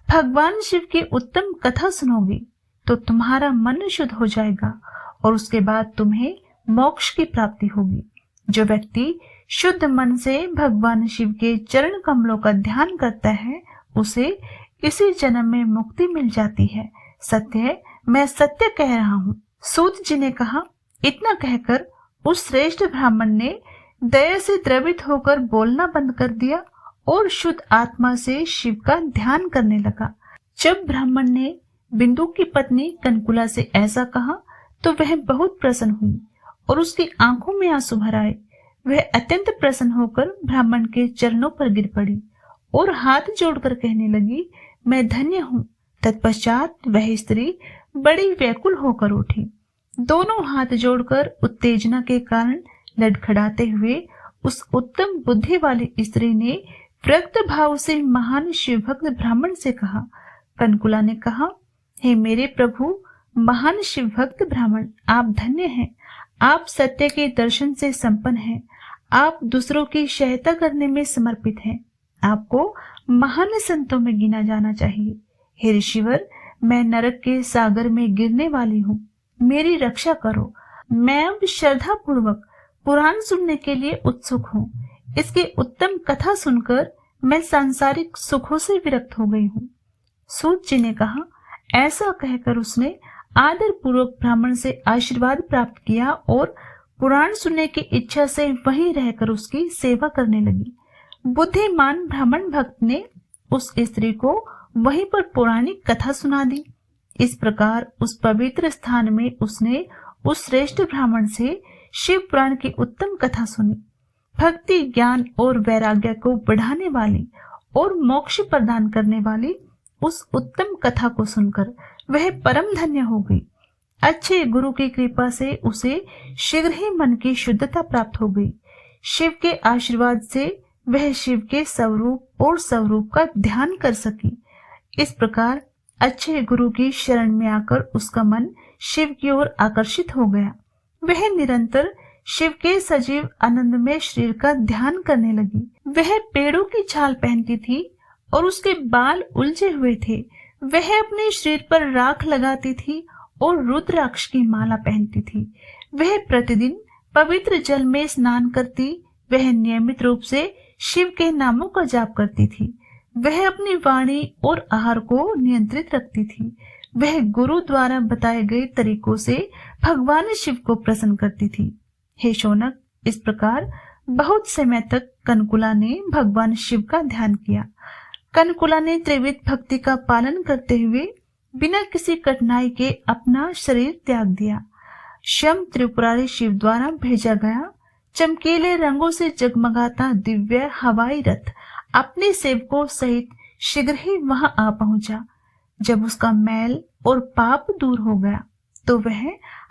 भगवान शिव की उत्तम कथा सुनोगी तो तुम्हारा मन शुद्ध हो जाएगा और उसके बाद तुम्हें मोक्ष की प्राप्ति होगी। जो व्यक्ति शुद्ध मन से भगवान शिव के चरण कमलों का ध्यान करता है, उसे इसी जन्म में मुक्ति मिल जाती है। सत्य है, मैं सत्य कह रहा हूँ। सूत जी ने कहा। इतना कहकर उस श्रेष्ठ ब्राह्मण ने दया से द्रवित होकर बोलना बंद कर दिया और शुद्ध आत्मा से शिव का ध्यान करने लगा। जब ब्राह्मण ने बिंदु की पत्नी कनकुला से ऐसा कहा तो वह बहुत प्रसन्न हुई और उसकी आंखों में आंसू भर आए। वह अत्यंत प्रसन्न होकर ब्राह्मण के चरणों पर गिर पड़ी और हाथ जोड़कर कहने लगी, मैं धन्य हूँ। तत्पश्चात वह स्त्री बड़ी व्याकुल होकर उठी। दोनों हाथ जोड़कर उत्तेजना के कारण लड़खड़ाते हुए उस उत्तम बुद्धि वाली स्त्री ने विरक्त भाव से महान शिव भक्त ब्राह्मण से कहा। कनकुला ने कहा, हे मेरे प्रभु महान शिव भक्त ब्राह्मण, आप धन्य हैं। आप सत्य के दर्शन से संपन्न हैं। आप दूसरों की सहायता करने में समर्पित हैं। आपको महान संतों में गिना जाना चाहिए। हे ऋषिवर, मैं नरक के सागर में गिरने वाली हूँ, मेरी रक्षा करो। मैं अब श्रद्धा पूर्वक पुराण सुनने के लिए उत्सुक हूँ। इसकी उत्तम कथा सुनकर मैं सांसारिक सुखों से विरक्त हो गई हूँ। सूत जी ने कहा। ऐसा कहकर उसने आदर पूर्वक ब्राह्मण से आशीर्वाद प्राप्त किया और पुराण सुनने की इच्छा से वहीं रहकर उसकी सेवा करने लगी। बुद्धिमान ब्राह्मण भक्त ने उस स्त्री को वहीं पर पौराणिक कथा सुना दी। इस प्रकार उस पवित्र स्थान में उसने उस श्रेष्ठ ब्राह्मण से शिव पुराण की उत्तम कथा सुनी। भक्ति, ज्ञान और वैराग्य को बढ़ाने वाली और मोक्ष प्रदान करने वाली उस उत्तम कथा को सुनकर वह परम धन्य हो गई। अच्छे गुरु की कृपा से उसे शीघ्र ही मन की शुद्धता प्राप्त हो गई। शिव के आशीर्वाद से वह शिव के स्वरूप और स्वरूप का ध्यान कर सकी। इस प्रकार अच्छे गुरु की शरण में आकर उसका मन शिव की ओर आकर्षित हो गया। वह निरंतर शिव के सजीव आनंदमय शरीर का ध्यान करने लगी। वह पेड़ों की छाल पहनती थी और उसके बाल उलझे हुए थे। वह अपने शरीर पर राख लगाती थी और रुद्राक्ष की माला पहनती थी। वह प्रतिदिन पवित्र जल में स्नान करती। वह नियमित रूप से शिव के नामों का जाप करती थी। वह अपनी वाणी और आहार को नियंत्रित रखती थी। वह गुरु द्वारा बताए गए तरीकों से भगवान शिव को प्रसन्न करती थी। हे शौनक, इस प्रकार बहुत समय तक कनकुला ने भगवान शिव का ध्यान किया। कनकुला ने त्रिविध भक्ति का पालन करते हुए बिना किसी कठिनाई के अपना शरीर त्याग दिया। शम त्रिपुरारी शिव द्वारा भेजा गया चमकीले रंगों से जगमगाता दिव्य हवाई रथ अपने सेवकों सहित शीघ्र ही वहां आ पहुंचा। जब उसका मैल और पाप दूर हो गया तो वह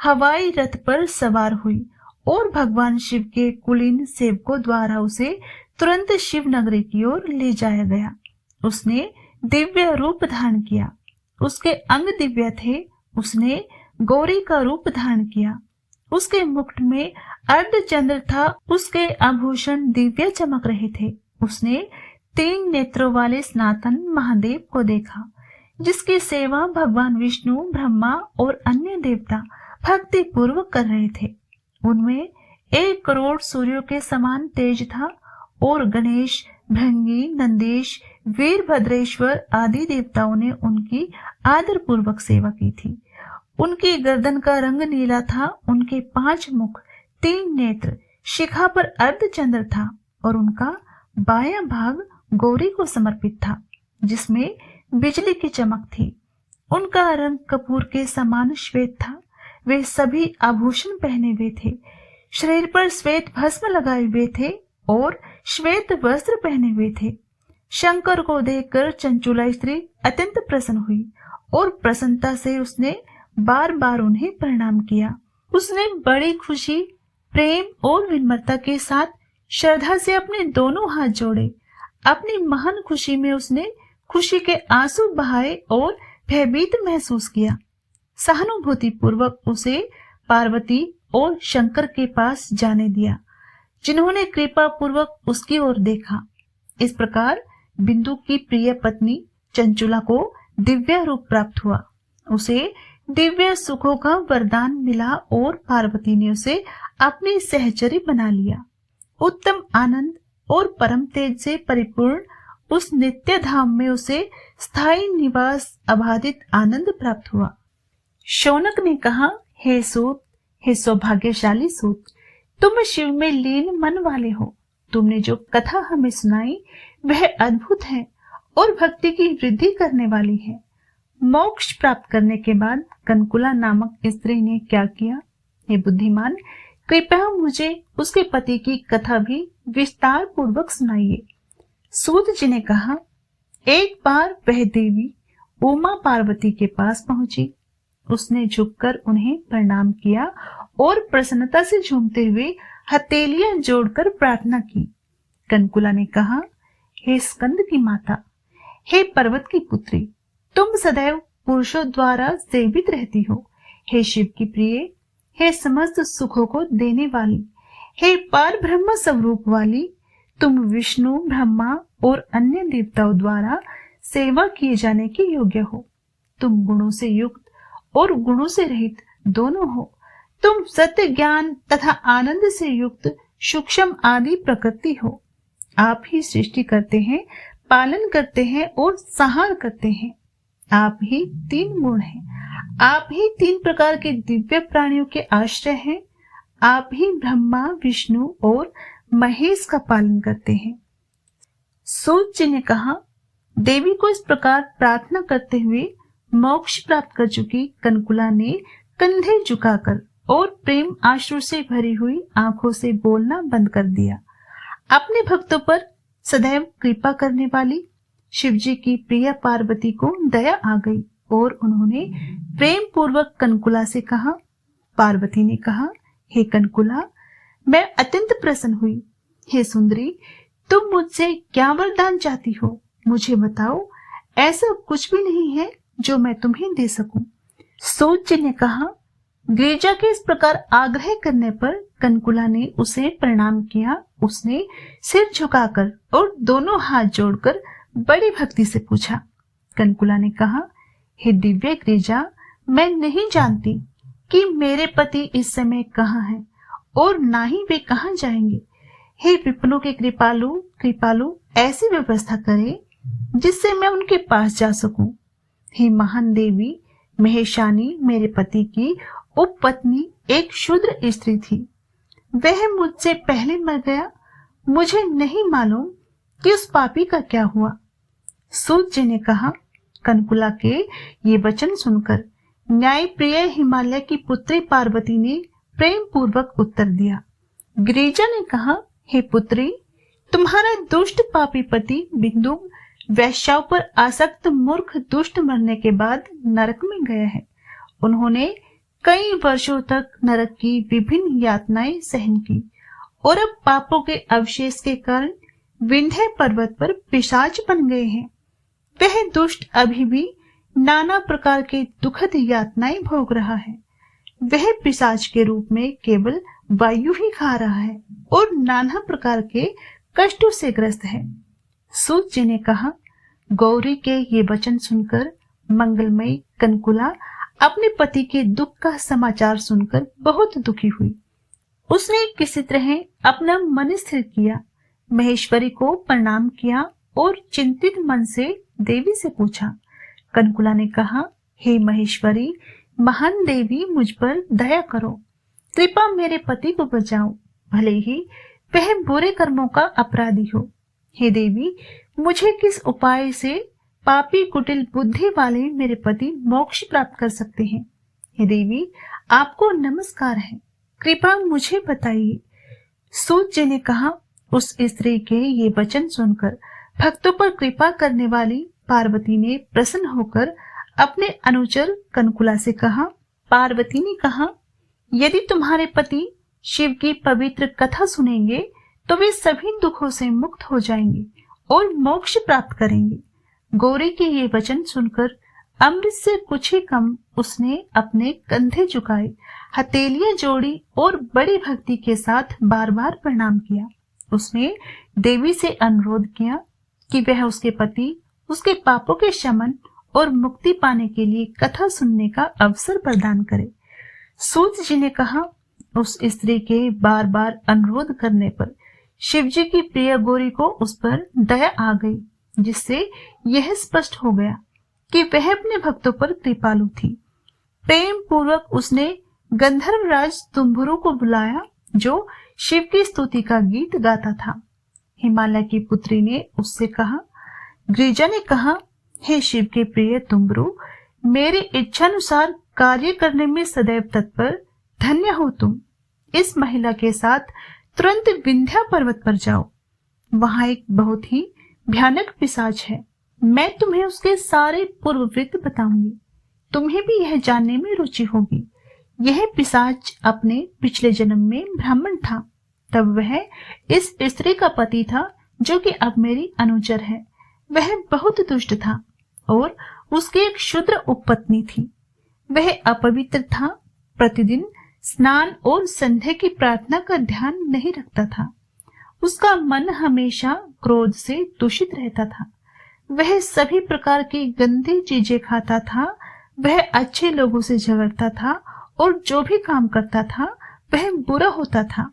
हवाई रथ पर सवार हुई और भगवान शिव के कुलीन सेवकों द्वारा उसे तुरंत शिव नगरी की ओर ले जाया गया। उसने दिव्य रूप धारण किया, उसके अंग दिव्य थे। उसने गौरी का रूप धारण किया, उसके मुकुट में अर्धचंद्र था, उसके आभूषण दिव्य चमक रहे थे। उसने 3 नेत्रों वाले सनातन महादेव को देखा, जिसकी सेवा भगवान विष्णु, ब्रह्मा और अन्य देवता भक्ति पूर्वक कर रहे थे। उनमें 1 करोड़ सूर्यों के समान तेज था और गणेश, भृंगी, नंदीश, वीरभद्रेश्वर आदि देवताओं ने उनकी आदर पूर्वक सेवा की थी। उनकी गर्दन का रंग नीला था, उनके 5 मुख, 3 नेत्र, शिखा पर अर्धचंद्र था और उनका बायां भाग गौरी को समर्पित था, जिसमें बिजली की चमक थी। उनका रंग कपूर के समान श्वेत था। वे सभी आभूषण पहने हुए थे, शरीर पर श्वेत भस्म लगाए हुए थे और श्वेत वस्त्र पहने हुए थे। शंकर को देखकर चंचुला स्त्री अत्यंत प्रसन्न हुई और प्रसन्नता से उसने बार बार उन्हें प्रणाम किया। उसने बड़ी खुशी, प्रेम और विनम्रता के साथ श्रद्धा से अपने दोनों हाथ जोड़े। अपनी महान खुशी में उसने खुशी के आंसू बहाए और भयभीत महसूस किया। सहानुभूति पूर्वक उसे पार्वती और शंकर के पास जाने दिया, जिन्होंने कृपा पूर्वक उसकी ओर देखा। इस प्रकार बिंदु की प्रिय पत्नी चंचुला को दिव्य रूप प्राप्त हुआ। उसे दिव्य सुखों का वरदान मिला और पार्वती ने उसे अपनी सहचरी बना लिया। उत्तम आनंद और परम तेज से परिपूर्ण उस नित्य धाम में उसे स्थायी निवास, अबाधित आनंद प्राप्त हुआ। शौनक ने कहा, हे सूत, हे सौभाग्यशाली सूत, तुम शिव में लीन मन वाले हो। तुमने जो कथा हमें सुनाई वह अद्भुत है और भक्ति की वृद्धि करने वाली है। मोक्ष प्राप्त करने के बाद कनकुला नामक स्त्री ने क्या किया? हे बुद्धिमान, कृपया मुझे उसके पति की कथा भी विस्तार पूर्वक सुनाइए। सूत जी ने कहा, एक बार वह देवी उमा पार्वती के पास पहुंची। उसने झुककर उन्हें प्रणाम किया और प्रसन्नता से झूमते हुए हथेलियां जोड़कर प्रार्थना की। कनकुला ने कहा, हे स्कंद की माता, हे पर्वत की पुत्री, तुम सदैव पुरुषों द्वारा सेवित रहती हो। हे शिव की प्रिय, हे समस्त सुखों को देने वाली, हे पार ब्रह्म स्वरूप वाली, तुम विष्णु, ब्रह्मा और अन्य देवताओं द्वारा सेवा किए जाने के योग्य हो। तुम गुणों से युक्त और गुणों से रहित दोनों हो। तुम सत्य, ज्ञान तथा आनंद से युक्त सूक्ष्म आदि प्रकृति हो। आप ही सृष्टि करते हैं, पालन करते हैं और संहार करते हैं। आप ही 3 गुण हैं। आप ही 3 प्रकार के दिव्य प्राणियों के आश्रय हैं। आप ही ब्रह्मा, विष्णु और महेश का पालन करते हैं। सूत जी ने कहा, देवी को इस प्रकार प्रार्थना करते हुए मोक्ष प्राप्त कर चुकी कनकुला ने कंधे झुकाकर और प्रेम आश्रु से भरी हुई आंखों से बोलना बंद कर दिया। अपने भक्तों पर सदैव कृपा करने वाली शिवजी की प्रिय पार्वती को दया आ गई और उन्होंने प्रेम पूर्वक कनकुला से कहा। पार्वती ने कहा, हे कनकुला, मैं अत्यंत प्रसन्न हुई। हे सुंदरी, तुम मुझसे क्या वरदान चाहती हो? मुझे बताओ, ऐसा कुछ भी नहीं है जो मैं तुम्हें दे सकूं। सूत जी ने कहा। गिरिजा के इस प्रकार आग्रह करने पर कनकुला ने उसे प्रणाम किया। उसने सिर झुकाकर और दोनों हाथ जोड़कर बड़ी भक्ति से पूछा। कनकुला ने कहा, हे दिव्य गिरिजा, मैं नहीं जानती कि मेरे पति इस समय कहाँ हैं और ना ही वे कहाँ जाएंगे। हे विष्णु के कृपालु, ऐसी व्यवस्था करें जिससे मैं उनके पास जा सकूं। हे महान देवी महेशानी, मेरे पति की उपपत्नी एक शूद्र स्त्री थी। वह मुझसे पहले मर गया। मुझे नहीं मालूम कि उस पापी का क्या हुआ। सूत जी ने कहा। कनकुला के ये वचन सुनकर न्याय प्रिय हिमालय की पुत्री पार्वती ने प्रेम पूर्वक उत्तर दिया। गिरिजा ने कहा, हे पुत्री, तुम्हारा दुष्ट पापी पति बिंदु वैश्याओं पर आसक्त मूर्ख दुष्ट मरने के बाद नरक में गया है। उन्होंने कई वर्षों तक नरक की विभिन्न यातनाएं सहन की और अब पापों के अवशेष के कारण विंध्य पर्वत पर पिशाच बन गए हैं। वह दुष्ट अभी भी नाना प्रकार के दुखद यातनाएं भोग रहा है। वह पिशाच के रूप में केवल वायु ही खा रहा है और नाना प्रकार के कष्टों से ग्रस्त है। सूत जी ने कहा, गौरी के ये वचन सुनकर मंगलमयी कनकुला अपने पति के दुख का समाचार सुनकर बहुत दुखी हुई। उसने किसी तरह अपना मन स्थिर किया, महेश्वरी को प्रणाम किया और चिंतित मन से देवी से पूछा। कनकुला ने कहा, हे महेश्वरी, महान देवी, मुझ पर दया करो, कृपा मेरे पति को बचाओ, भले ही वह बुरे कर्मों का अपराधी हो। हे देवी, मुझे किस उपाय से पापी कुटिल बुद्धि वाले मेरे पति मोक्ष प्राप्त कर सकते हैं? हे देवी, आपको नमस्कार है, कृपा मुझे बताइए। सूत जी ने कहा, उस स्त्री के ये वचन सुनकर भक्तों पर कृपा करने वाली पार्वती ने प्रसन्न होकर अपने अनुचर कनकुला से कहा। पार्वती ने कहा, यदि तुम्हारे पति शिव की पवित्र कथा सुनेंगे तो वे सभी दुखों से मुक्त हो जाएंगे और मोक्ष प्राप्त करेंगे। गौरी के ये वचन सुनकर अमृत से कुछ ही कम उसने अपने कंधे झुकाए, हथेलियां जोड़ी और बड़ी भक्ति के साथ बार बार प्रणाम किया। उसने देवी से अनुरोध किया कि वह उसके पति उसके पापों के शमन और मुक्ति पाने के लिए कथा सुनने का अवसर प्रदान करे। सूत जी ने कहा, उस स्त्री के बार बार अनुरोध करने पर शिव जी की प्रिय गौरी को उस पर दया आ गई, जिससे यह स्पष्ट हो गया कि वह अपने भक्तों पर कृपालु थी। प्रेम पूर्वक उसने गंधर्वराज तुम्बुरु को बुलाया, जो शिव की स्तुति का गीत गाता था। हिमालय की पुत्री ने उससे कहा, गिरिजा ने कहा, हे शिव के प्रिय तुम्बुरु, मेरे इच्छानुसार कार्य करने में सदैव तत्पर, धन्य हो तुम। इस महिला के साथ तुरंत विंध्या पर्वत पर जाओ, वहां एक बहुत ही भयानक पिशाच है। मैं तुम्हें उसके सारे पूर्ववृत्त बताऊंगी, तुम्हें भी यह जानने में रुचि होगी। यह पिशाच अपने पिछले जन्म में ब्राह्मण था, तब वह इस स्त्री का पति था, जो कि अब मेरी अनुचर है। वह बहुत दुष्ट था और उसकी एक शूद्र उपपत्नी थी। वह अपवित्र था, प्रतिदिन स्नान और संध्या की प्रार्थना का ध्यान नहीं रखता था। उसका मन हमेशा क्रोध से दूषित रहता था। वह सभी प्रकार की गंदी चीजें खाता था। वह अच्छे लोगों से झगड़ता था और जो भी काम करता था वह बुरा होता था।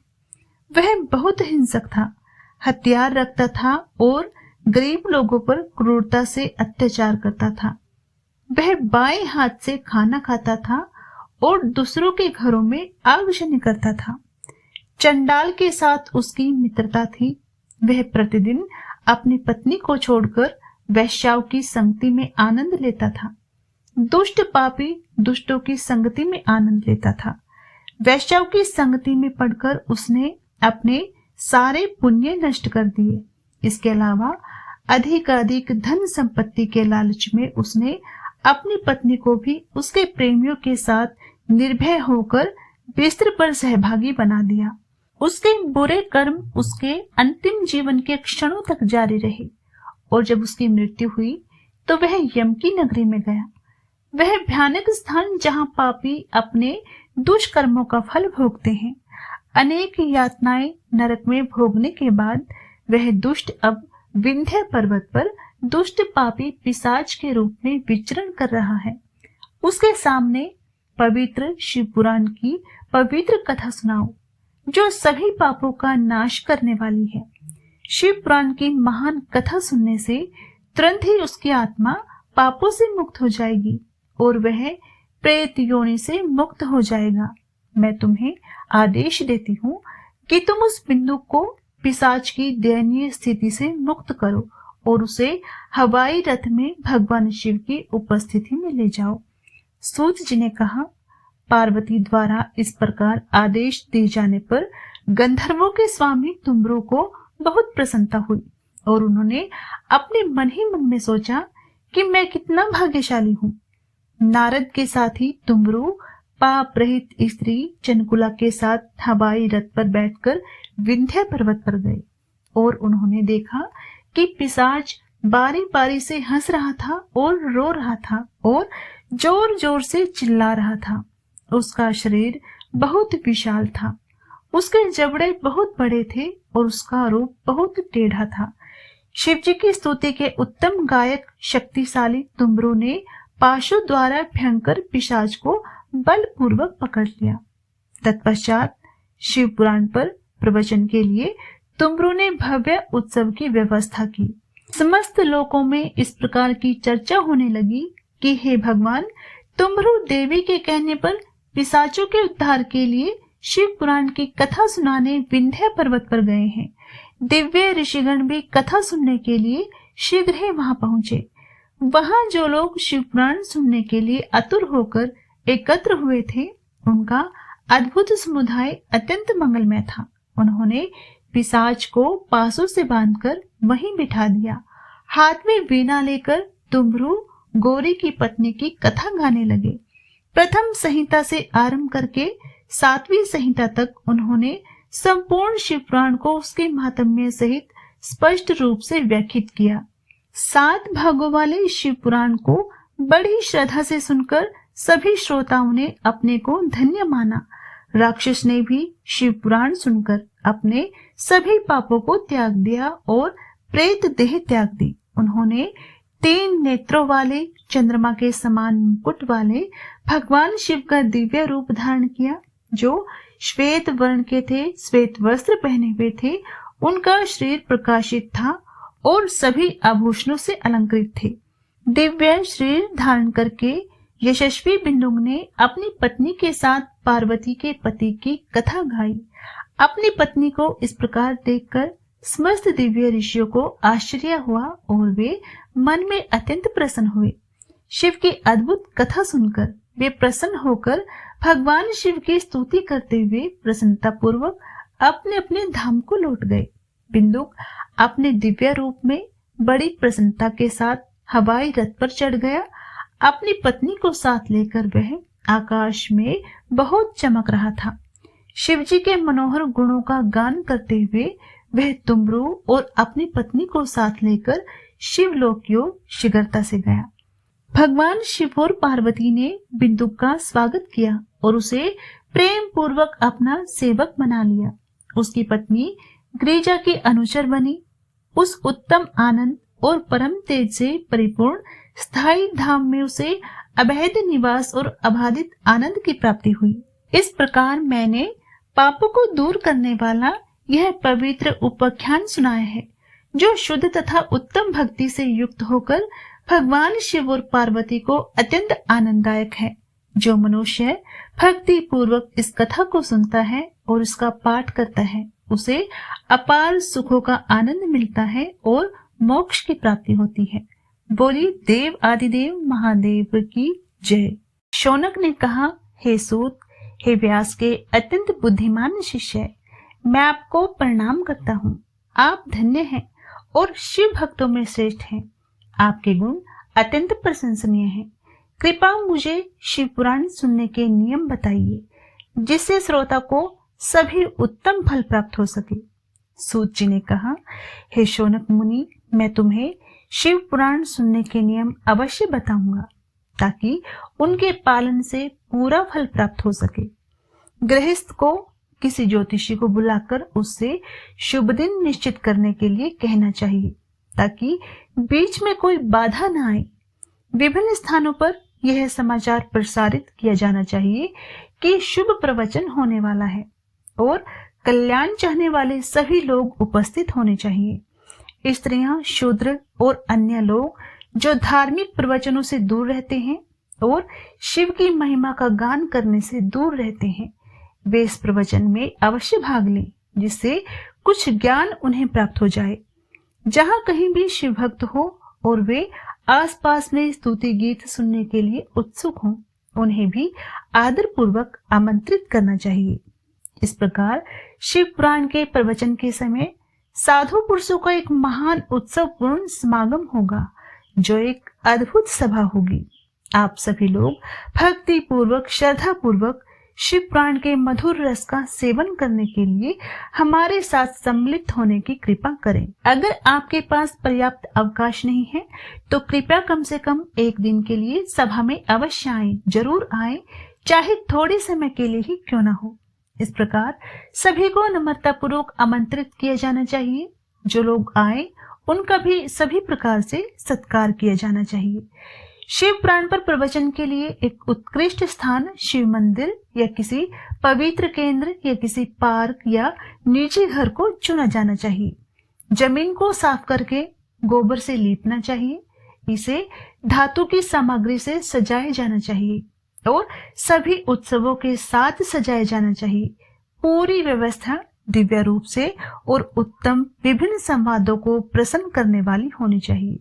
वह बहुत हिंसक था, हथियार रखता था और गरीब लोगों पर क्रूरता से अत्याचार करता था। वह बाएं हाथ से खाना खाता था और दूसरों के घरों में आगजनी करता था। चंडाल के साथ उसकी मित्रता थी। वह प्रतिदिन अपनी पत्नी को छोड़कर वैश्याओं की संगति में आनंद लेता था। दुष्ट पापी दुष्टों की संगति में आनंद लेता था। वैश्याओं की संगति में पड़कर उसने अपने सारे पुण्य नष्ट कर दिए। इसके अलावा अधिक धन संपत्ति के लालच में उसने अपनी पत्नी को भी उसके प्रेमियों के साथ निर्भय होकर बिस्तर पर सहभागी बना दिया। उसके बुरे कर्म उसके अंतिम जीवन के क्षणों तक जारी रहे और जब उसकी मृत्यु हुई तो वह यम की नगरी में गया। वह भयानक स्थान जहां पापी अपने दुष्कर्मों का फल भोगते हैं। अनेक यातनाएं नरक में भोगने के बाद वह दुष्ट अब विंध्य पर्वत पर दुष्ट पापी पिशाच के रूप में विचरण कर रहा है। उसके सामने पवित्र शिव पुराण की पवित्र कथा सुनाओ, जो सभी पापों का नाश करने वाली है। शिव पुराण की महान कथा सुनने से तुरंत ही उसकी आत्मा पापों से मुक्त हो जाएगी और वह प्रेत योनि से मुक्त हो जाएगा। मैं तुम्हें आदेश देती हूँ कि तुम उस बिंदु को पिशाच की दयनीय स्थिति से मुक्त करो और उसे हवाई रथ में भगवान शिव की उपस्थिति में ले जाओ। सूत जी ने कहा, पार्वती द्वारा इस प्रकार आदेश दिए जाने पर गंधर्वों के स्वामी तुम्बुरु को बहुत प्रसन्नता हुई और उन्होंने अपने मन ही मन में सोचा कि मैं कितना भाग्यशाली हूँ। नारद के साथ ही तुम्बुरु पाप रहित स्त्री चनकुला के साथ हवाई रथ पर बैठकर विंध्य पर्वत पर गए और उन्होंने देखा कि पिशाच बारी बारी से हंस रहा था और रो रहा था और जोर जोर से चिल्ला रहा था। उसका शरीर बहुत विशाल था, उसके जबड़े बहुत बड़े थे और उसका रूप बहुत टेढ़ा था। शिवजी की स्तुति के उत्तम गायक शक्तिशाली तुम्बरू ने पाशु द्वारा भयंकर पिशाच को बलपूर्वक पकड़ लिया। तत्पश्चात शिव पुराण पर प्रवचन के लिए तुम्बरू ने भव्य उत्सव की व्यवस्था की। समस्त लोकों में इस प्रकार की चर्चा होने लगी कि हे भगवान, तुम्बरू देवी के कहने पर पिशाचों के उद्धार के लिए शिव पुराण की कथा सुनाने विंध्य पर्वत पर गए हैं। दिव्य ऋषिगण भी कथा सुनने के लिए शीघ्र ही वहां पहुंचे। वहां जो लोग शिव पुराण सुनने के लिए आतुर होकर एकत्र हुए थे, उनका अद्भुत समुदाय अत्यंत मंगलमय था। उन्होंने पिशाच को पासों से बांधकर वहीं बिठा दिया। हाथ में वीणा लेकर तुम्बरू गौरी की पत्नी की कथा गाने लगे। प्रथम संहिता से आरंभ करके 7वीं संहिता तक उन्होंने संपूर्ण शिव पुराण को उसके महात्म्य सहित स्पष्ट रूप से व्याख्यात किया। 7 भागों वाले शिव पुराण को बड़ी श्रद्धा से सुनकर सभी श्रोताओं ने अपने को धन्य माना। राक्षस ने भी शिव पुराण सुनकर अपने सभी पापों को त्याग दिया और प्रेत देह त्याग दी। उन्होंने 3 नेत्रों वाले चंद्रमा के समान मुकुट वाले भगवान शिव का दिव्य रूप धारण किया, जो श्वेत वर्ण के थे, श्वेत वस्त्र पहने हुए थे। उनका शरीर प्रकाशित था और सभी आभूषणों से अलंकृत थे। दिव्य शरीर धारण करके यशस्वी बिंदुक ने अपनी पत्नी के साथ पार्वती के पति की कथा गाई। अपनी पत्नी को इस प्रकार देखकर समस्त दिव्य ऋषियों को आश्चर्य हुआ और वे मन में अत्यंत प्रसन्न हुए। शिव की अद्भुत कथा सुनकर वे प्रसन्न होकर भगवान शिव की स्तुति करते हुए प्रसन्नता पूर्वक अपने अपने धाम को लौट गए। बिंदुक अपने दिव्य रूप में बड़ी प्रसन्नता के साथ हवाई रथ पर चढ़ गया। अपनी पत्नी को साथ लेकर वह आकाश में बहुत चमक रहा था। शिवजी के मनोहर गुणों का गान करते हुए वह तुम्बरू और अपनी पत्नी को साथ लेकर शिवलोक की ओर शीघ्रता से गया। भगवान शिव और पार्वती ने बिंदुक का स्वागत किया और उसे प्रेम पूर्वक अपना सेवक बना लिया। उसकी पत्नी गिरिजा की अनुचर बनी। उस उत्तम आनंद और परम तेज से परिपूर्ण स्थायी धाम में उसे अभेद निवास और अबाधित आनंद की प्राप्ति हुई। इस प्रकार मैंने पापों को दूर करने वाला यह पवित्र उपाख्यान सुनाया है, जो शुद्ध तथा उत्तम भक्ति से युक्त होकर भगवान शिव और पार्वती को अत्यंत आनंददायक है। जो मनुष्य भक्ति पूर्वक इस कथा को सुनता है और इसका पाठ करता है, उसे अपार सुखों का आनंद मिलता है और मोक्ष की प्राप्ति होती है। बोली देव आदिदेव महादेव की जय। शौनक ने कहा, हे सूत, हे व्यास के अत्यंत बुद्धिमान शिष्य, मैं आपको प्रणाम करता हूँ। आप धन्य हैं और शिव भक्तों में श्रेष्ठ हैं। आपके गुण अत्यंत प्रशंसनीय हैं। कृपा मुझे शिव पुराण सुनने के नियम बताइए, जिससे श्रोता को सभी उत्तम फल प्राप्त हो सके। सूत जी ने कहा, हे शौनक मुनि, मैं तुम्हें शिव पुराण सुनने के नियम अवश्य बताऊंगा, ताकि उनके पालन से पूरा फल प्राप्त हो सके। गृहस्थ को किसी ज्योतिषी को बुलाकर उससे शुभ दिन निश्चित करने के लिए कहना चाहिए, ताकि बीच में कोई बाधा न आए। विभिन्न स्थानों पर यह समाचार प्रसारित किया जाना चाहिए कि शुभ प्रवचन होने वाला है और कल्याण चाहने वाले सभी लोग उपस्थित होने चाहिए। स्त्रियां, शूद्र और अन्य लोग जो धार्मिक प्रवचनों से दूर रहते हैं और शिव की महिमा का गान करने से दूर रहते हैं, वे इस प्रवचन में अवश्य भाग लें, जिससे कुछ ज्ञान उन्हें प्राप्त हो जाए। जहां कहीं भी शिव भक्त हो और वे आसपास में स्तुति गीत सुनने के लिए उत्सुक हों, उन्हें भी आदर पूर्वक आमंत्रित करना चाहिए। इस प्रकार शिव पुराण के प्रवचन के समय साधु पुरुषों का एक महान उत्सव पूर्ण समागम होगा, जो एक अद्भुत सभा होगी। आप सभी लोग भक्ति पूर्वक, श्रद्धा पूर्वक शिव पुराण के मधुर रस का सेवन करने के लिए हमारे साथ सम्मिलित होने की कृपा करें। अगर आपके पास पर्याप्त अवकाश नहीं है तो कृपया कम से कम एक दिन के लिए सभा में अवश्य आएं, जरूर आएं, चाहे थोड़े समय के लिए ही क्यों न हो। इस प्रकार सभी को नम्रता पूर्वक आमंत्रित किया जाना चाहिए। जो लोग आए उनका भी सभी प्रकार से सत्कार किया जाना चाहिए। शिव पुराण पर प्रवचन के लिए एक उत्कृष्ट स्थान शिव मंदिर या किसी पवित्र केंद्र या किसी पार्क या निजी घर को चुना जाना चाहिए। जमीन को साफ करके गोबर से लीपना चाहिए। इसे धातु की सामग्री से सजाया जाना चाहिए और सभी उत्सवों के साथ सजाया जाना चाहिए। पूरी व्यवस्था दिव्य रूप से और उत्तम विभिन्न संवादों को प्रसन्न करने वाली होनी चाहिए।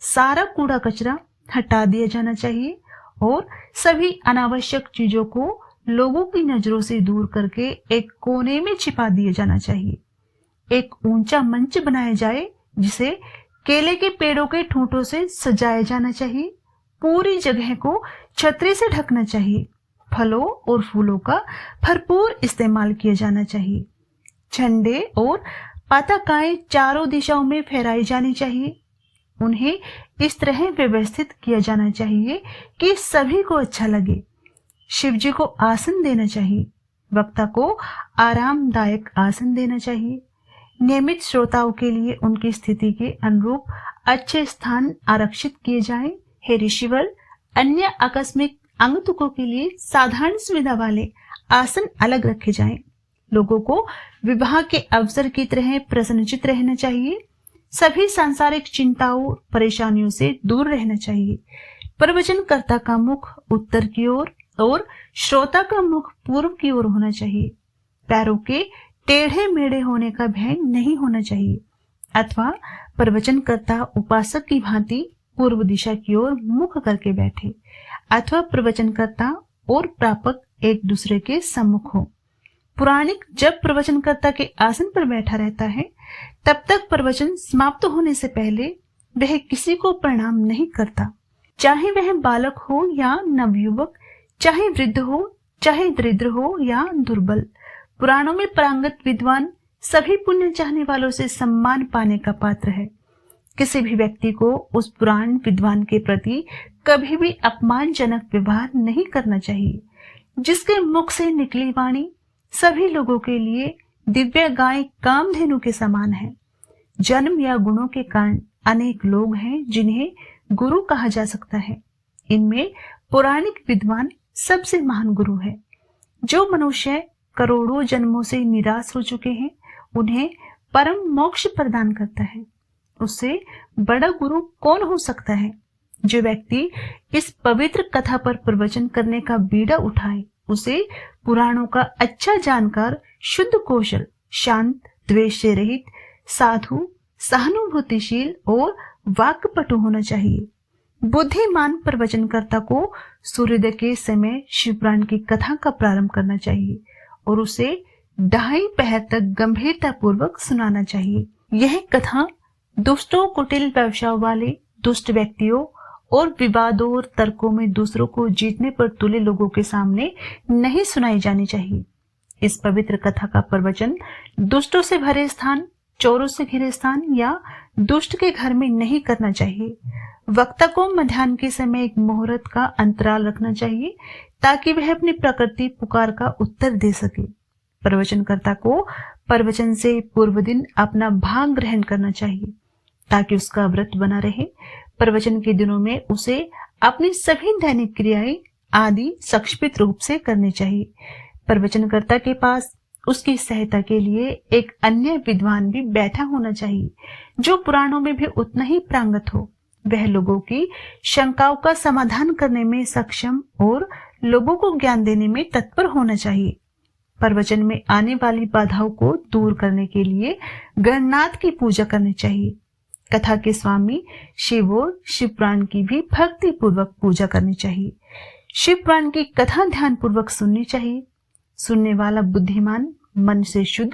सारा कूड़ा कचरा हटा दिया जाना चाहिए और सभी अनावश्यक चीजों को लोगों की नजरों से दूर करके एक कोने में छिपा दिया जाना चाहिए। एक ऊंचा मंच बनाया जाए जिसे केले के पेड़ों के ठूंठों से सजाया जाना चाहिए। पूरी जगह को छतरी से ढकना चाहिए। फलों और फूलों का भरपूर इस्तेमाल किया जाना चाहिए। झंडे और पताकाएं चारों दिशाओं में फहराई जानी चाहिए। उन्हें इस तरह व्यवस्थित किया जाना चाहिए कि सभी को अच्छा लगे। शिव जी को आसन देना चाहिए। वक्ता को आरामदायक आसन देना चाहिए। नियमित श्रोताओं के लिए उनकी स्थिति के अनुरूप अच्छे स्थान आरक्षित किए जाएं। हे ऋषिवर, अन्य आकस्मिक आगंतुकों के लिए साधारण सुविधा वाले आसन अलग रखे जाएं। लोगों को विवाह के अवसर की तरह प्रसन्नचित रहना चाहिए। सभी सांसारिक चिंताओं परेशानियों से दूर रहना चाहिए। प्रवचनकर्ता का मुख उत्तर की ओर और श्रोता का मुख पूर्व की ओर होना चाहिए। पैरों के टेढ़े मेढ़े होने का भय नहीं होना चाहिए अथवा प्रवचनकर्ता उपासक की भांति पूर्व दिशा की ओर मुख करके बैठे अथवा प्रवचनकर्ता और प्रापक एक दूसरे के सम्मुख हो। पुराणिक जब प्रवचनकर्ता के आसन पर बैठा रहता है तब तक प्रवचन समाप्त होने से पहले वह किसी को प्रणाम नहीं करता, चाहे वह बालक हो या नवयुवक, चाहे वृद्ध हो, चाहे दरिद्र हो या दुर्बल। पुराणों में पारंगत विद्वान सभी पुण्य चाहने वालों से सम्मान पाने का पात्र है। किसी भी व्यक्ति को उस पुराण विद्वान के प्रति कभी भी अपमानजनक व्यवहार नहीं करना चाहिए। जिसके मुख से निकली वाणी सभी लोगों के लिए दिव्य गाय कामधेनु के समान है। जन्म या गुणों के कारण अनेक लोग हैं जिन्हें गुरु कहा जा सकता है। इनमें पौराणिक विद्वान सबसे महान गुरु है। जो मनुष्य करोड़ों जन्मों से निराश हो चुके हैं उन्हें परम मोक्ष प्रदान करता है। उससे बड़ा गुरु कौन हो सकता है? जो व्यक्ति इस पवित्र कथा पर प्रवचन करने का बीड़ा उठाए उसे पुराणों का अच्छा जानकार, शुद्ध कौशल, शांत, द्वेष से रहित, साधु, सहानुभूतिशील और वाक्पटु होना चाहिए। बुद्धिमान प्रवचनकर्ता को सूर्योदय के समय शिवपुराण की कथा का प्रारंभ करना चाहिए और उसे 2.5 पहर तक गंभीरता पूर्वक सुनाना चाहिए। यह कथा दुष्टों, कुटिल व्यवसाय वाले, दुष्ट व्यक्तियों और विवादों और तर्कों में दूसरों को जीतने पर तुले लोगों के सामने नहीं सुनाई जानी चाहिए। इस पवित्र कथा का प्रवचन दुष्टों से भरे स्थान, चोरों से घिरे स्थान या दुष्ट के घर में नहीं करना चाहिए। वक्ता को मध्याह्न के समय एक मुहूर्त का अंतराल रखना चाहिए ताकि वह अपनी प्रकृति पुकार का उत्तर दे सके। प्रवचनकर्ता को प्रवचन से पूर्व दिन अपना भाग ग्रहण करना चाहिए ताकि उसका व्रत बना रहे। प्रवचन के दिनों में उसे अपनी सभी दैनिक क्रियाएं आदि सक्षपित रूप से करनी चाहिए। प्रवचनकर्ता के पास उसकी सहायता के लिए एक अन्य विद्वान भी बैठा होना चाहिए जो पुराणों में भी उतना ही प्रांगत हो। वह लोगों की शंकाओं का समाधान करने में सक्षम और लोगों को ज्ञान देने में तत्पर होना चाहिए। प्रवचन में आने वाली बाधाओं को दूर करने के लिए गणनाथ की पूजा करनी चाहिए। कथा के स्वामी शिव और शिवपुराण की भी भक्ति पूर्वक पूजा करनी चाहिए। शिवपुराण की कथा ध्यान पूर्वक सुननी चाहिए। सुनने वाला बुद्धिमान, मन से शुद्ध,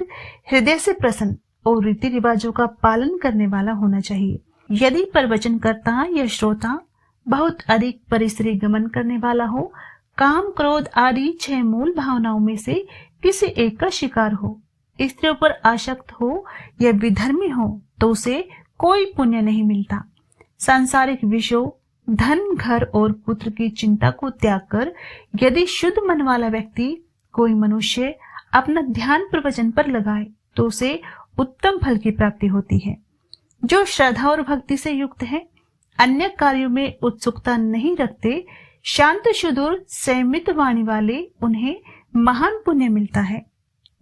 हृदय से प्रसन्न और रीति रिवाजों का पालन करने वाला होना चाहिए। यदि प्रवचनकर्ता या श्रोता बहुत अधिक परिसरी गमन करने वाला हो, काम क्रोध आदि 6 मूल भावनाओं में से किसी एक का शिकार हो, स्त्रियों पर आसक्त हो या विधर्मी हो तो उसे कोई पुण्य नहीं मिलता। सांसारिक विषयों, धन, घर और पुत्र की चिंता को त्याग कर यदि शुद्ध मन वाला व्यक्ति कोई मनुष्य अपना ध्यान प्रवचन पर लगाए तो उसे उत्तम फल की प्राप्ति होती है। जो श्रद्धा और भक्ति से युक्त है, अन्य कार्यों में उत्सुकता नहीं रखते, शांत शुद्ध और संयमित वाणी वाले, उन्हें महान पुण्य मिलता है।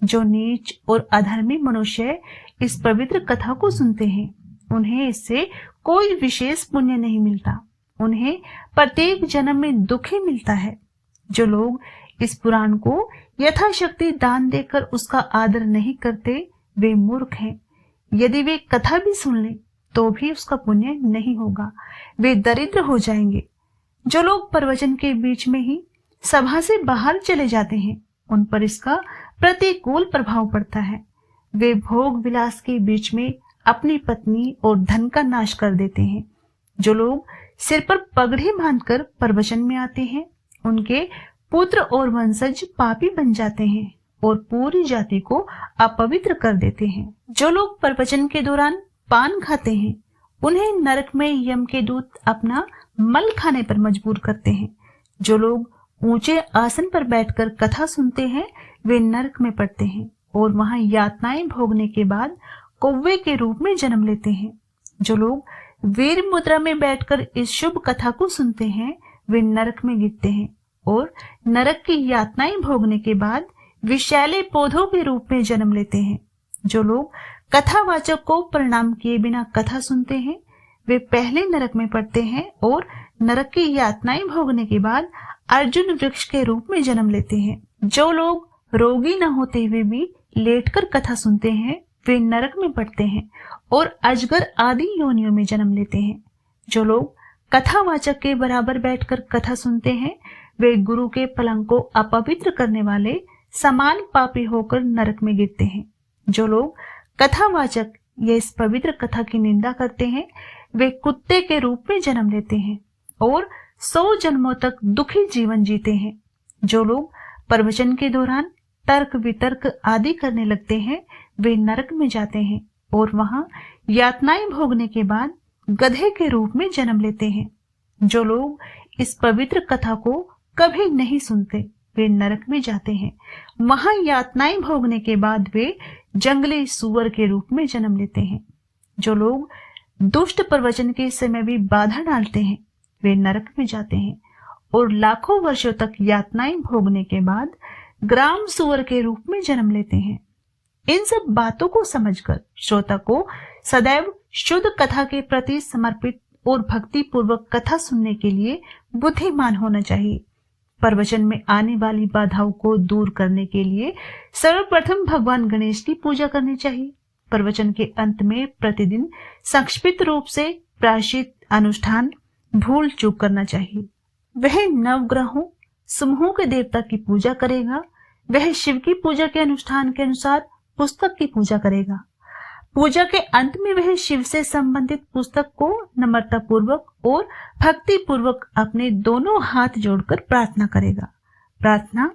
जो नीच और अधर्मी मनुष्य इस पवित्र कथा को सुनते हैं, उन्हें इससे कोई विशेष पुण्य नहीं मिलता, उन्हें प्रत्येक जन्म में दुख ही मिलता है। जो लोग इस पुराण को यथाशक्ति दान देकर उसका आदर नहीं करते, वे मूर्ख हैं। यदि वे कथा भी सुन लें तो भी उसका पुण्य नहीं होगा, वे दरिद्र हो जाएंगे। जो लोग प्रवचन के बीच में ही सभा से बाहर चले जाते हैं, उन पर इसका प्रतिकूल प्रभाव पड़ता है। वे भोग विलास के बीच में अपनी पत्नी और धन का नाश कर देते हैं। जो लोग सिर पर पगड़ी बांधकर प्रवचन में आते हैं, उनके पुत्र और वंशज पापी बन जाते हैं और पूरी जाति को अपवित्र कर देते हैं। जो लोग प्रवचन के दौरान पान खाते हैं, उन्हें नरक में यम के दूत अपना मल खाने पर मजबूर करते हैं। जो लोग ऊंचे आसन पर बैठकर कथा सुनते हैं, वे नरक में पड़ते हैं और वहां यातनाएं भोगने के बाद कौवे के रूप में जन्म लेते हैं। जो लोग वीर मुद्रा में बैठकर इस शुभ कथा को सुनते हैं, वे नरक में गिरते हैं और नरक की यातनाएं भोगने के बाद विषैले पौधों के रूप में जन्म लेते हैं। जो लोग कथावाचक को प्रणाम किए बिना कथा सुनते हैं, वे पहले नरक में पड़ते हैं और नरक की यातनाएं भोगने के बाद अर्जुन वृक्ष के रूप में जन्म लेते हैं। जो लोग रोगी न होते हुए भी लेटकर कथा सुनते हैं, वे नरक में पड़ते हैं और अजगर आदि योनियों में जन्म लेते हैं। जो लोग कथावाचक के बराबर बैठकर कथा सुनते हैं, वे गुरु के पलंग को अपवित्र करने वाले समान पापी होकर नरक में गिरते हैं। जो लोग कथावाचक या इस पवित्र कथा की निंदा करते हैं, वे कुत्ते के रूप में जन्म लेते हैं और 100 जन्मों तक दुखी जीवन जीते हैं। जो लोग प्रवचन के दौरान तर्क वितर्क आदि करने लगते हैं, वे नरक में जाते हैं और वहां यातनाएं भोगने के बाद गधे के रूप में जन्म लेते हैं। जो लोग इस पवित्र कथा को कभी नहीं सुनते, वे नरक में जाते हैं। वहां यातनाएं भोगने के बाद वे जंगली सूअर के रूप में जन्म लेते हैं। जो लोग दुष्ट प्रवचन के समय भी बाधा डालते हैं, वे नरक में जाते हैं और लाखों वर्षों तक यातनाएं भोगने के बाद ग्राम सूअर के रूप में जन्म लेते हैं। इन सब बातों को समझकर श्रोता को सदैव शुद्ध कथा के प्रति समर्पित और भक्ति पूर्वक कथा सुनने के लिए बुद्धिमान होना चाहिए। प्रवचन में आने वाली बाधाओं को दूर करने के लिए सर्वप्रथम भगवान गणेश की पूजा करनी चाहिए। प्रवचन के अंत में प्रतिदिन संक्षिप्त रूप से प्रायश्चित अनुष्ठान भूल चूक करना चाहिए। वह नवग्रहों समूहों के देवता की पूजा करेगा। वह शिव की पूजा के अनुष्ठान के अनुसार पुस्तक की पूजा करेगा। पूजा के अंत में वह शिव से संबंधित पुस्तक को नम्रता पूर्वक और भक्ति पूर्वक अपने दोनों हाथ जोड़कर प्रार्थना करेगा। प्रार्थना: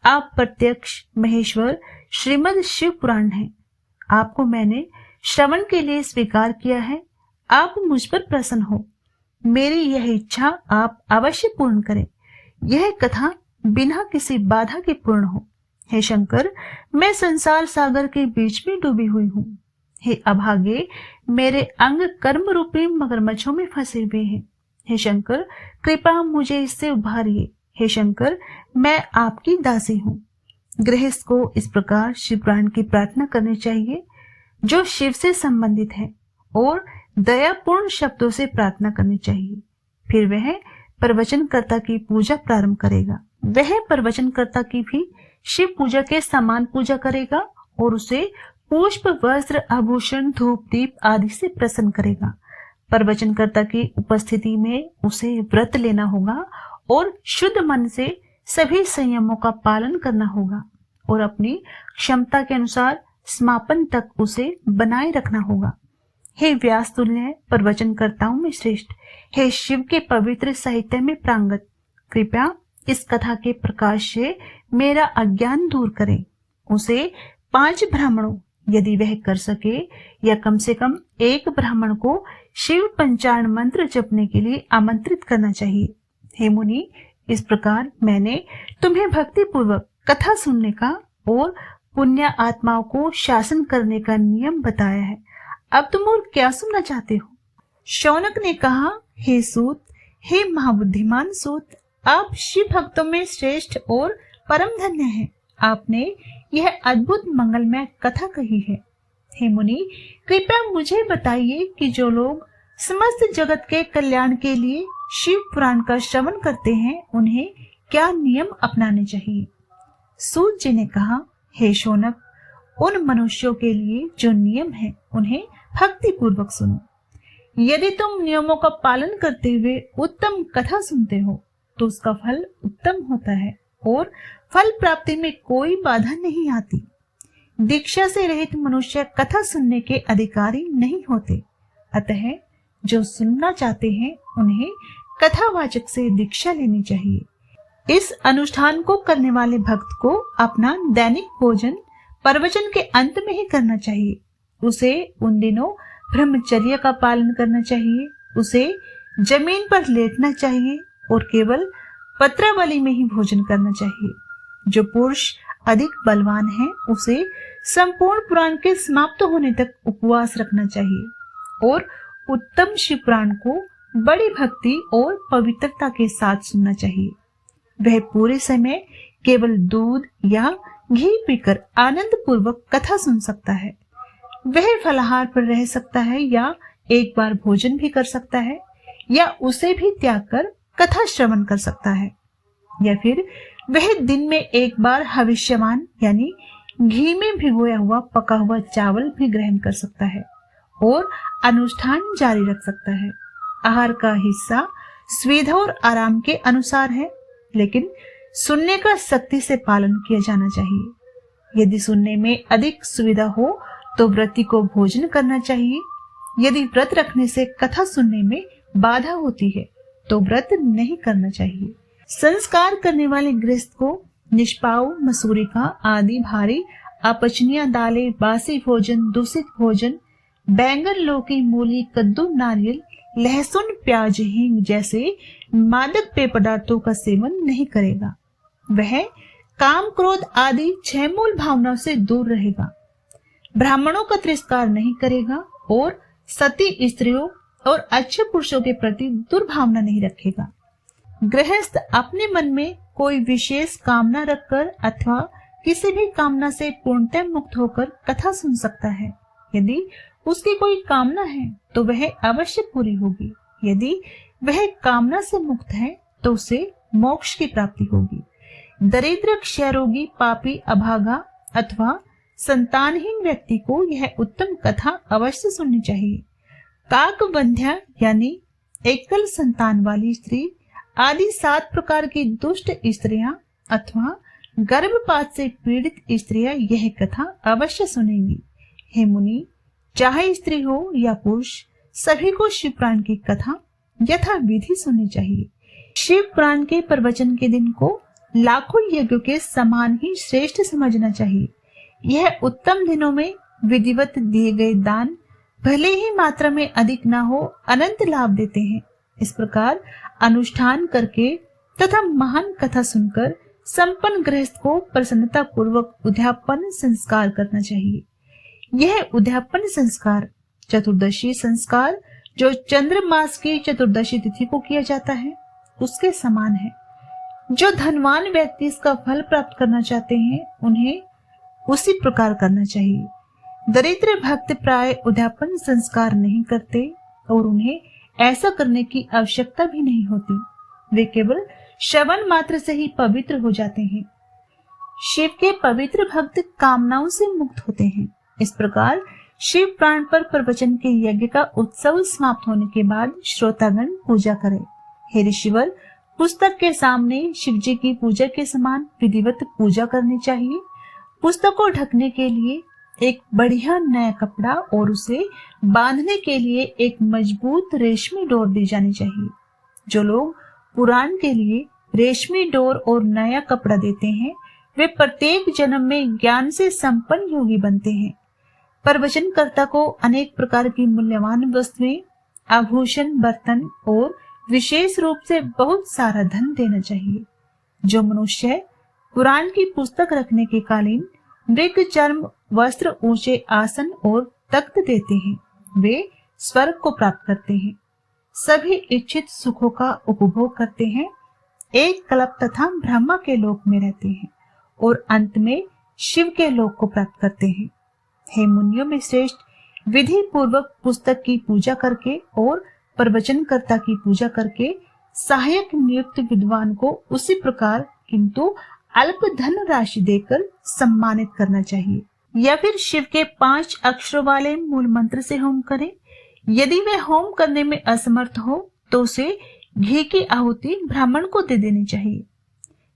आप प्रत्यक्ष महेश्वर श्रीमद् शिव पुराण है। आपको मैंने श्रवण के लिए स्वीकार किया है। आप मुझ पर प्रसन्न हो। मेरी यह इच्छा आप अवश्य पूर्ण करें। यह कथा बिना किसी बाधा के पूर्ण हो। हे शंकर, मैं संसार सागर के बीच में डूबी हुई हूँ। हे अभागे, मेरे अंग कर्म रूपी मगरमच्छों में फंसे हुए हैं। हे शंकर, कृपा मुझे इससे उभारिए। हे शंकर, मैं आपकी दासी हूँ। गृहस्थ को इस प्रकार शिव पुराण की प्रार्थना करनी चाहिए जो शिव से संबंधित है और दयापूर्ण शब्दों से प्रार्थना करनी चाहिए। फिर वह प्रवचनकर्ता की पूजा प्रारंभ करेगा। वह प्रवचनकर्ता की भी शिव पूजा के समान पूजा करेगा और उसे पुष्प, वस्त्र, आभूषण, धूप, दीप आदि से प्रसन्न करेगा। प्रवचनकर्ता की उपस्थिति में उसे व्रत लेना होगा और शुद्ध मन से सभी संयमों का पालन करना होगा और अपनी क्षमता के अनुसार समापन तक उसे बनाए रखना होगा। हे व्यास तुल्य प्रवचनकर्ताओं में श्रेष्ठ, हे शिव के पवित्र साहित्य में प्रांगत, कृपया इस कथा के प्रकाश से मेरा अज्ञान दूर करें। उसे 5 ब्राह्मणों, यदि वह कर सके, या कम से कम एक ब्राह्मण को शिव पंचाण मंत्र जपने के लिए आमंत्रित करना चाहिए। हे मुनि, इस प्रकार मैंने तुम्हें भक्ति पूर्वक कथा सुनने का और पुण्य आत्माओं को शासन करने का नियम बताया है। अब तुम और क्या सुनना चाहते हो? शौनक ने कहा, हे सूत, हे महाबुद्धिमान सूत, आप शिव भक्तों में श्रेष्ठ और परम धन्य हैं। आपने यह अद्भुत मंगलमय कथा कही है। हे मुनि, कृपया मुझे बताइए कि जो लोग समस्त जगत के कल्याण के लिए शिव पुराण का श्रवण करते हैं, उन्हें क्या नियम अपनाने चाहिए? सूत जी ने कहा, हे शौनक, उन मनुष्यों के लिए जो नियम है उन्हें भक्ति पूर्वक सुनो। यदि तुम नियमों का पालन करते हुए उत्तम कथा सुनते हो तो उसका फल उत्तम होता है और फल प्राप्ति में कोई बाधा नहीं आती। दीक्षा से रहित मनुष्य कथा सुनने के अधिकारी नहीं होते। अतः जो सुनना चाहते हैं उन्हें कथावाचक से दीक्षा लेनी चाहिए। इस अनुष्ठान को करने वाले भक्त को अपना दैनिक भोजन प्रवचन के अंत में ही करना चाहिए। उसे उन दिनों ब्रह्मचर्य का पालन करना चाहिए। उसे जमीन पर लेटना चाहिए और केवल पत्रावली में ही भोजन करना चाहिए। जो पुरुष अधिक बलवान है उसे संपूर्ण पुराण के समाप्त होने तक उपवास रखना चाहिए और उत्तम शिव पुराण को बड़ी भक्ति और पवित्रता के साथ सुनना चाहिए। वह पूरे समय केवल दूध या घी पीकर आनंद पूर्वक कथा सुन सकता है। वह फलाहार पर रह सकता है या एक बार भोजन भी कर सकता है या उसे भी त्याग कर कथा श्रवण कर सकता है, या फिर वह दिन में एक बार हविष्यमान यानी घी में भिगोया हुआ पका हुआ चावल भी ग्रहण कर सकता है और अनुष्ठान जारी रख सकता है। आहार का हिस्सा सुविधा और आराम के अनुसार है, लेकिन सुनने का सख्ती से पालन किया जाना चाहिए। यदि सुनने में अधिक सुविधा हो तो व्रती को भोजन करना चाहिए। यदि व्रत रखने से कथा सुनने में बाधा होती है तो व्रत नहीं करना चाहिए। संस्कार करने वाले गृहस्थ को निष्पाव, मसूरिका आदि भारी अपचनीय दालें, बासी भोजन, दूषित भोजन, बैंगन, लौकी, मूली, कद्दू, नारियल, लहसुन, प्याज, हींग जैसे मादक पेय पदार्थों का सेवन नहीं करेगा। वह काम, क्रोध आदि 6 मूल भावनाओं से दूर रहेगा। ब्राह्मणों का तिरस्कार नहीं करेगा और सती स्त्रियों और अच्छे पुरुषों के प्रति दुर्भावना नहीं रखेगा। गृहस्थ अपने मन में कोई विशेष कामना रखकर अथवा किसी भी कामना से पूर्णतः मुक्त होकर कथा सुन सकता है। यदि उसकी कोई कामना है तो वह अवश्य पूरी होगी। यदि वह कामना से मुक्त है तो उसे मोक्ष की प्राप्ति होगी। दरिद्र, क्षयरोगी, पापी, अभागा अथवा संतानहीन व्यक्ति को यह उत्तम कथा अवश्य सुननी चाहिए। काकबंध्या यानी एकल संतान वाली स्त्री आदि 7 प्रकार की दुष्ट स्त्रियां अथवा गर्भपात से पीड़ित स्त्रियां यह कथा अवश्य सुनेंगी। हे मुनि, चाहे स्त्री हो या पुरुष, सभी को शिव पुराण की कथा यथा विधि सुननी चाहिए। शिव पुराण के प्रवचन के दिन को लाखों यज्ञों के समान ही श्रेष्ठ समझना चाहिए। यह उत्तम दिनों में विधिवत दिए गए दान भले ही मात्रा में अधिक ना हो, अनंत लाभ देते हैं। इस प्रकार अनुष्ठान करके तथा महान कथा सुनकर संपन्न गृहस्थ को प्रसन्नता पूर्वक उद्यापन संस्कार करना चाहिए। यह उद्यापन संस्कार चतुर्दशी संस्कार जो चंद्र मास की चतुर्दशी तिथि को किया जाता है उसके समान है। जो धनवान व्यक्ति इसका फल प्राप्त करना चाहते हैं उन्हें उसी प्रकार करना चाहिए। दरिद्र भक्त प्राय उद्यापन संस्कार नहीं करते और उन्हें ऐसा करने की आवश्यकता भी नहीं होती। वे केवल श्रवण मात्र से ही पवित्र हो जाते हैं। शिव के पवित्र भक्त कामनाओं से मुक्त होते हैं। इस प्रकार शिव प्राण पर प्रवचन के यज्ञ का उत्सव समाप्त होने के बाद श्रोतागण पूजा करें। हे ऋषिवर, पुस्तक के सामने शिव जी की पूजा के समान विधिवत पूजा करनी चाहिए। पुस्तक को ढकने के लिए एक बढ़िया नया कपड़ा और उसे बांधने के लिए एक मजबूत रेशमी डोर दी जानी चाहिए। जो लोग पुराण के लिए रेशमी डोर और नया कपड़ा देते हैं वे प्रत्येक जन्म में ज्ञान से संपन्न योगी बनते हैं। प्रवचनकर्ता को अनेक प्रकार की मूल्यवान वस्तुएं, आभूषण, बर्तन और विशेष रूप से बहुत सारा धन देना चाहिए। जो मनुष्य पुराण की पुस्तक रखने के कालीन मृग चर्म वस्त्र, ऊंचे आसन और तख्त देते हैं वे स्वर्ग को प्राप्त करते हैं, सभी इच्छित सुखों का उपभोग करते हैं, एक कल्प तथा ब्रह्मा के लोक में रहते हैं और अंत में शिव के लोक को प्राप्त करते हैं। हे मुनियों में श्रेष्ठ, विधि पूर्वक पुस्तक की पूजा करके और प्रवचनकर्ता की पूजा करके सहायक नियुक्त विद्वान को उसी प्रकार किंतु अल्प धन राशि देकर सम्मानित करना चाहिए, या फिर शिव के 5 अक्षरों वाले मूल मंत्र से होम करें। यदि वह होम करने में असमर्थ हो तो उसे घी की आहुति ब्राह्मण को दे देनी चाहिए।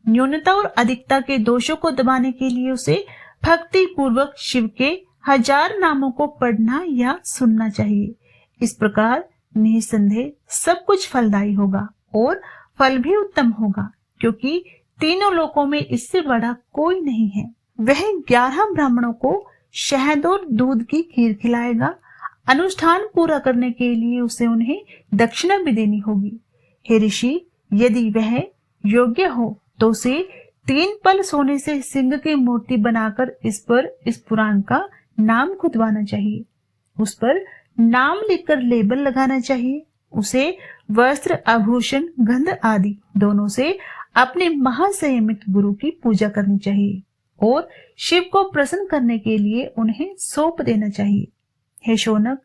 न्यूनता और अधिकता के दोषों को दबाने के लिए उसे भक्ति पूर्वक शिव के 1000 नामों को पढ़ना या सुनना चाहिए। इस प्रकार निसंदेह सब कुछ फलदायी होगा और फल भी उत्तम होगा, क्योंकि तीनों लोकों में इससे बड़ा कोई नहीं है। वह 11 ब्राह्मणों को शहद और दूध की खीर खिलाएगा। अनुष्ठान पूरा करने के लिए उसे उन्हें दक्षिणा भी देनी होगी। हे ऋषि, यदि वह योग्य हो तो उसे 3 पल सोने से सिंह की मूर्ति बनाकर इस पर इस पुराण का नाम खुदवाना चाहिए। उस पर नाम लिखकर लेबल लगाना चाहिए। उसे वस्त्र, आभूषण, गंध आदि दोनों से अपने महासंयमित गुरु की पूजा करनी चाहिए और शिव को प्रसन्न करने के लिए उन्हें सौंप देना चाहिए। हे शौनक,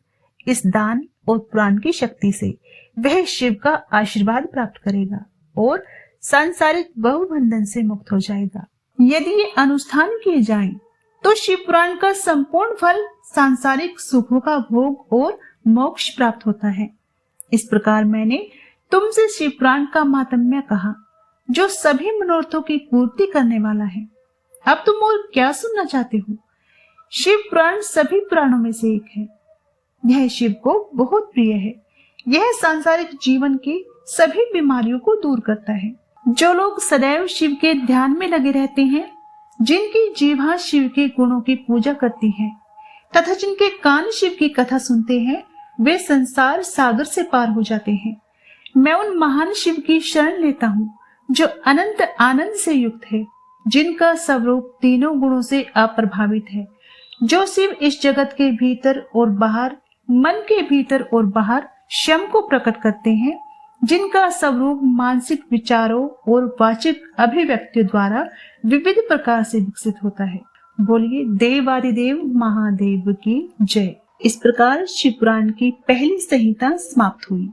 इस दान और पुराण की शक्ति से वह शिव का आशीर्वाद प्राप्त करेगा और सांसारिक बहुबंधन से मुक्त हो जाएगा। यदि ये अनुष्ठान किए जाएं, तो शिव पुराण का संपूर्ण फल सांसारिक सुखों का भोग और मोक्ष प्राप्त होता है। इस प्रकार मैंने तुमसे शिव पुराण का महात्म्य कहा, जो सभी मनोरथों की पूर्ति करने वाला है। अब तुम और क्या सुनना चाहते हो? शिव पुराण सभी पुराणों में से एक है। यह शिव को बहुत प्रिय है। यह सांसारिक जीवन की सभी बीमारियों को दूर करता है। जो लोग सदैव शिव के ध्यान में लगे रहते हैं, जिनकी जीवा शिव के गुणों की पूजा करती है तथा जिनके कान शिव की कथा सुनते हैं, वे संसार सागर से पार हो जाते हैं। मैं उन महान शिव की शरण लेता हूँ जो अनंत आनंद से युक्त है, जिनका स्वरूप तीनों गुणों से अप्रभावित है, जो शिव इस जगत के भीतर और बाहर, मन के भीतर और बाहर श्याम को प्रकट करते हैं, जिनका स्वरूप मानसिक विचारों और वाचिक अभिव्यक्तियों द्वारा विविध प्रकार से विकसित होता है। बोलिए देवादिदेव महादेव की जय। इस प्रकार शिव पुराण की पहली संहिता समाप्त हुई।